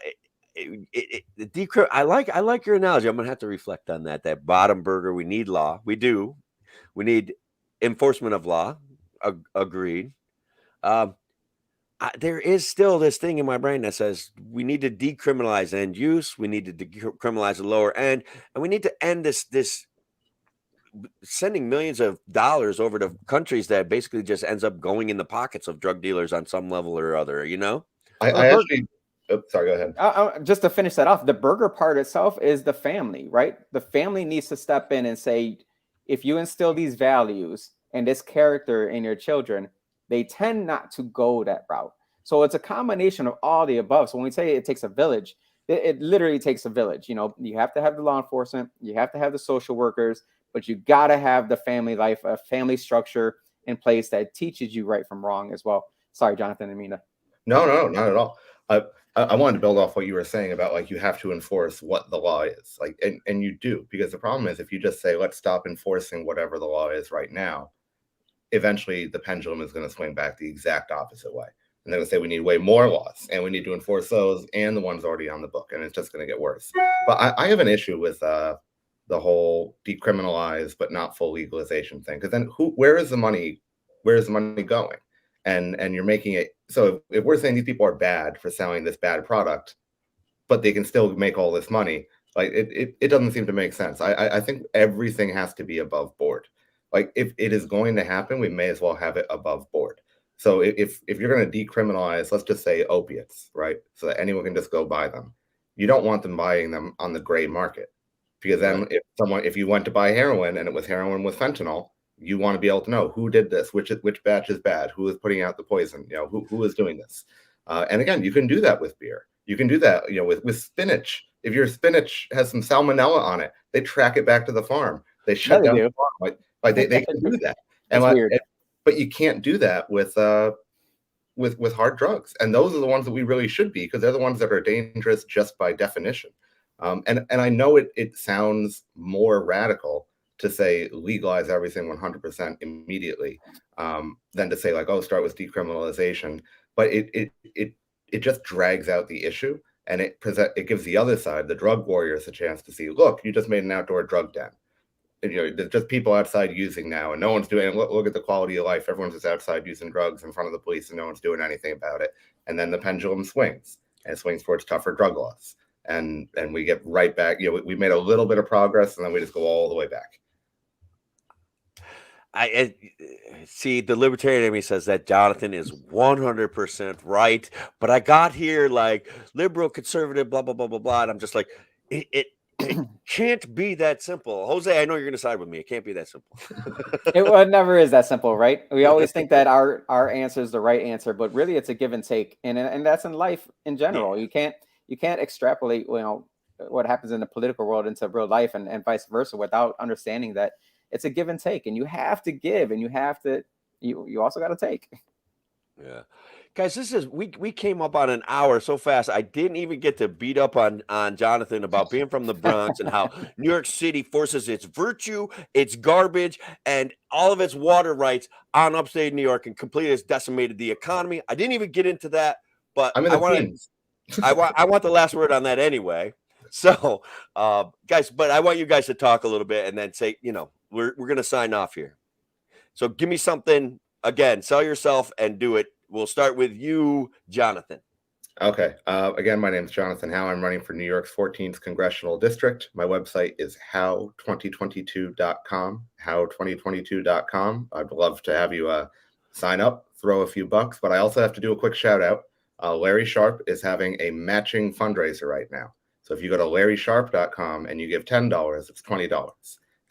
like your analogy. I'm gonna have to reflect on that. That bottom burger. We need law. We do. We need enforcement of law. Agreed. There is still this thing in my brain that says we need to decriminalize end use. We need to decriminalize the lower end, and we need to end this sending millions of dollars over to countries that basically just ends up going in the pockets of drug dealers on some level or other. I actually. Oh, sorry, go ahead. Just to finish that off, the burger part itself is the family, right? The family needs to step in and say, if you instill these values and this character in your children, they tend not to go that route. So it's a combination of all the above. So when we say it takes a village, it literally takes a village. You have to have the law enforcement, you have to have the social workers, but you got to have the family life, a family structure in place that teaches you right from wrong as well. Sorry, Jonathan and Mina. No, not at all. I wanted to build off what you were saying about, like, you have to enforce what the law is, like, and you do, because the problem is, if you just say, let's stop enforcing whatever the law is right now, eventually the pendulum is going to swing back the exact opposite way. And they're going to say we need way more laws, and we need to enforce those and the ones already on the book, and it's just going to get worse. But I have an issue with the whole decriminalize but not full legalization thing, because then where is the money going? And you're making it so if we're saying these people are bad for selling this bad product, but they can still make all this money, like, it doesn't seem to make sense. I think everything has to be above board. Like, if it is going to happen, we may as well have it above board. So if you're going to decriminalize, let's just say opiates, right? So that anyone can just go buy them. You don't want them buying them on the gray market, because then if you went to buy heroin and it was heroin with fentanyl, you want to be able to know who did this, which batch is bad, who is putting out the poison, who is doing this. And again, you can do that with beer. You can do that, with spinach. If your spinach has some salmonella on it, they track it back to the farm. They shut down the farm. Like they can do that. But you can't do that with hard drugs. And those are the ones that we really should be, because they're the ones that are dangerous just by definition. And I know it sounds more radical to say legalize everything 100% immediately, than to say, like, start with decriminalization. But it just drags out the issue. And it gives the other side, the drug warriors, a chance to see, look, you just made an outdoor drug den. And, there's just people outside using now, and no one's doing it. Look at the quality of life. Everyone's just outside using drugs in front of the police, and no one's doing anything about it. And then the pendulum swings, and it swings towards tougher drug laws. And we get right back. We made a little bit of progress, and then we just go all the way back. I see the libertarian in me says that Jonathan is 100% right, but I got here like liberal, conservative, blah blah blah blah blah, and I'm just like, it can't be that simple. Jose, I know you're going to side with me. It can't be that simple. It never is that simple, right? We always think that our answer is the right answer, but really it's a give and take, and that's in life in general. Yeah. You can't extrapolate, what happens in the political world into real life and vice versa without understanding that it's a give and take, and you have to give, and you also got to take. Yeah, guys, we came up on an hour so fast. I didn't even get to beat up on Jonathan about being from the Bronx and how New York City forces its virtue, its garbage, and all of its water rights on upstate New York and completely has decimated the economy. I didn't even get into that, but I want the last word on that anyway. So, guys, but I want you guys to talk a little bit and then say, we're going to sign off here. So give me something, again, sell yourself and do it. We'll start with you, Jonathan. Okay. Again, my name is Jonathon Howe. I'm running for New York's 14th Congressional District. My website is howe2022.com, howe2022.com. I'd love to have you sign up, throw a few bucks, but I also have to do a quick shout out. Larry Sharp is having a matching fundraiser right now. So if you go to larrysharp.com and you give $10, it's $20.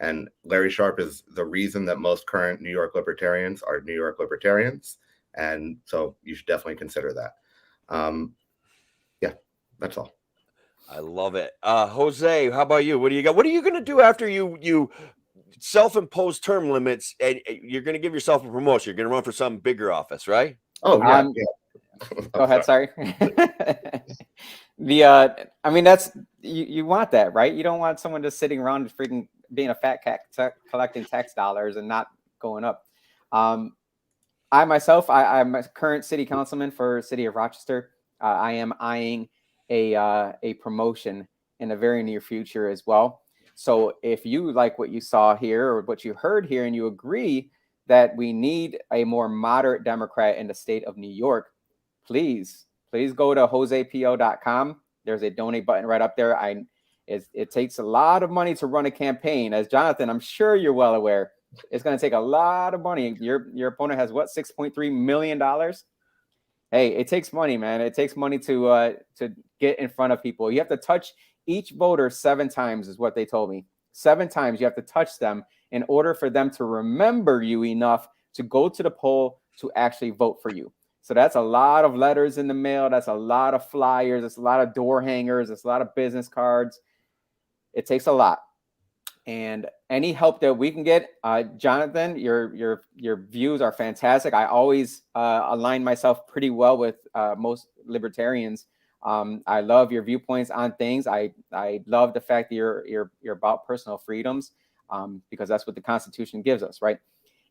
And Larry Sharp is the reason that most current New York libertarians are New York libertarians. And so you should definitely consider that. Yeah, that's all. I love it. Jose, how about you? What do you got? What are you going to do after you self-imposed term limits and you're going to give yourself a promotion? You're going to run for some bigger office, right? Oh, yeah. Go ahead. Sorry. That's you want that, right? You don't want someone just sitting around freaking being a fat cat collecting tax dollars and not going up. I'm a current city councilman for City of Rochester. I am eyeing a promotion in the very near future as well. So if you like what you saw here or what you heard here and you agree that we need a more moderate Democrat in the state of New York, please go to josepo.com. There's a donate button right up there. It takes a lot of money to run a campaign. As Jonathan, I'm sure you're well aware, it's going to take a lot of money. Your opponent has what, $6.3 million? Hey, it takes money, man. It takes money to get in front of people. You have to touch each voter 7 times is what they told me. 7 times you have to touch them in order for them to remember you enough to go to the poll to actually vote for you. So that's a lot of letters in the mail. That's a lot of flyers. It's a lot of door hangers. It's a lot of business cards. It takes a lot. And any help that we can get, Jonathan, your views are fantastic. I always align myself pretty well with most libertarians. I love your viewpoints on things. I love the fact that you're about personal freedoms, because that's what the Constitution gives us, right?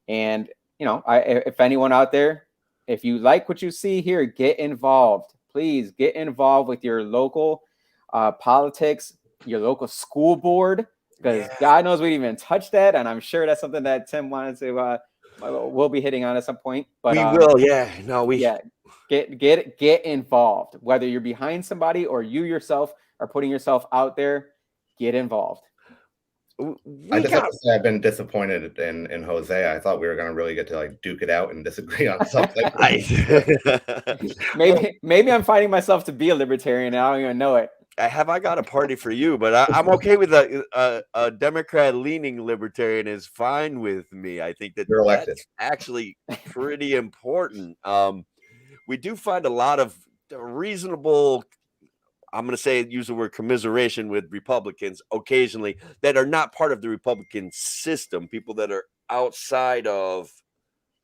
And if anyone out there, if you like what you see here, get involved. Please get involved with your local politics, your local school board, because God knows we didn't even touch that, and I'm sure that's something that Tim wanted to. We'll be hitting on at some point. But we will, yeah. Get involved. Whether you're behind somebody or you yourself are putting yourself out there, get involved. I just have to say I've been disappointed in Jose. I thought we were going to really get to duke it out and disagree on something. maybe I'm finding myself to be a libertarian and I don't even know it. Have I got a party for you? But I'm okay with a Democrat-leaning libertarian is fine with me. I think that's actually pretty important. We do find a lot of reasonable, I'm going to use the word commiseration with Republicans occasionally that are not part of the Republican system. People that are outside of,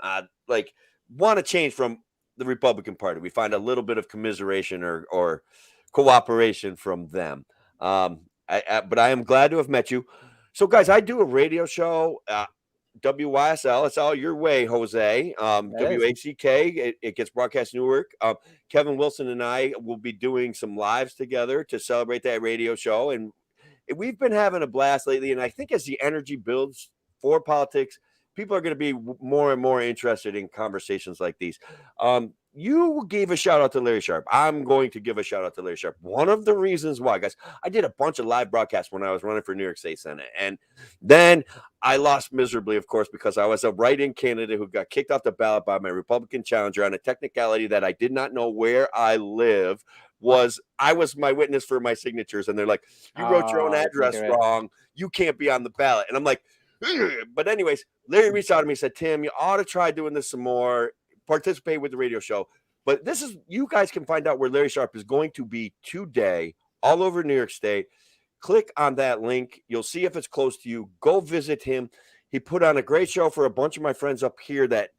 want to change from the Republican Party. We find a little bit of commiseration or cooperation from them. But I am glad to have met you. So, guys, I do a radio show. WYSL. It's all your way, Jose. That is. WACK. It gets broadcast Newark. Kevin Wilson and I will be doing some lives together to celebrate that radio show, and we've been having a blast lately. And I think as the energy builds for politics, people are going to be more and more interested in conversations like these. You gave a shout out to Larry Sharp. I'm going to give a shout out to Larry Sharp. One of the reasons why, guys, I did a bunch of live broadcasts when I was running for New York State Senate. And then I lost miserably, of course, because I was a write-in candidate who got kicked off the ballot by my Republican challenger on a technicality that I did not know where I live. I was my witness for my signatures. And they're like, you wrote your own address wrong. You can't be on the ballot. And I'm like, ugh. But anyways, Larry reached out to me and said, Tim, you ought to try doing this some more. Participate with the radio show. But this is, you guys can find out where Larry Sharp is going to be today all over New York State. Click on that link. You'll see if it's close to you. Go visit him. He put on a great show for a bunch of my friends up here that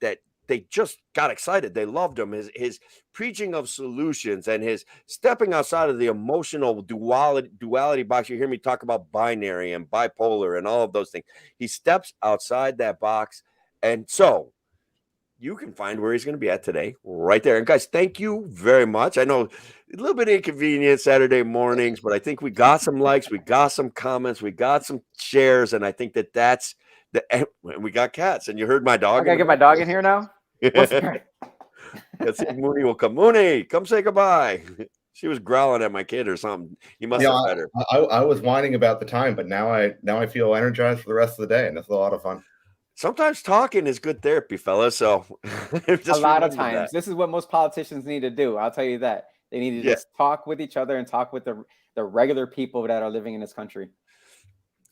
they just got excited. They loved him. His preaching of solutions and his stepping outside of the emotional duality box. You hear me talk about binary and bipolar and all of those things. He steps outside that box. And so you can find where he's going to be at today right there. And guys, thank you very much. I know a little bit inconvenient Saturday mornings, but I think we got some likes, we got some comments, we got some shares. And I think that's we got cats. And you heard my dog. I gotta get my dog in here now. Let's see if Mooney will come. Mooney, come say goodbye. She was growling at my kid or something. You must have fed her. I was whining about the time, but now I feel energized for the rest of the day, and it's a lot of fun. Sometimes talking is good therapy, fellas. So a lot of times, this is what most politicians need to do. I'll tell you that. They need to just talk with each other and talk with the regular people that are living in this country.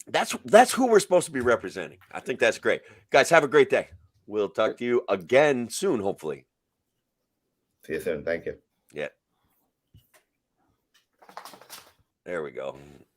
That's who we're supposed to be representing. I think that's great. Guys, have a great day. We'll talk to you again soon, hopefully. See you soon. Thank you. Yeah. There we go.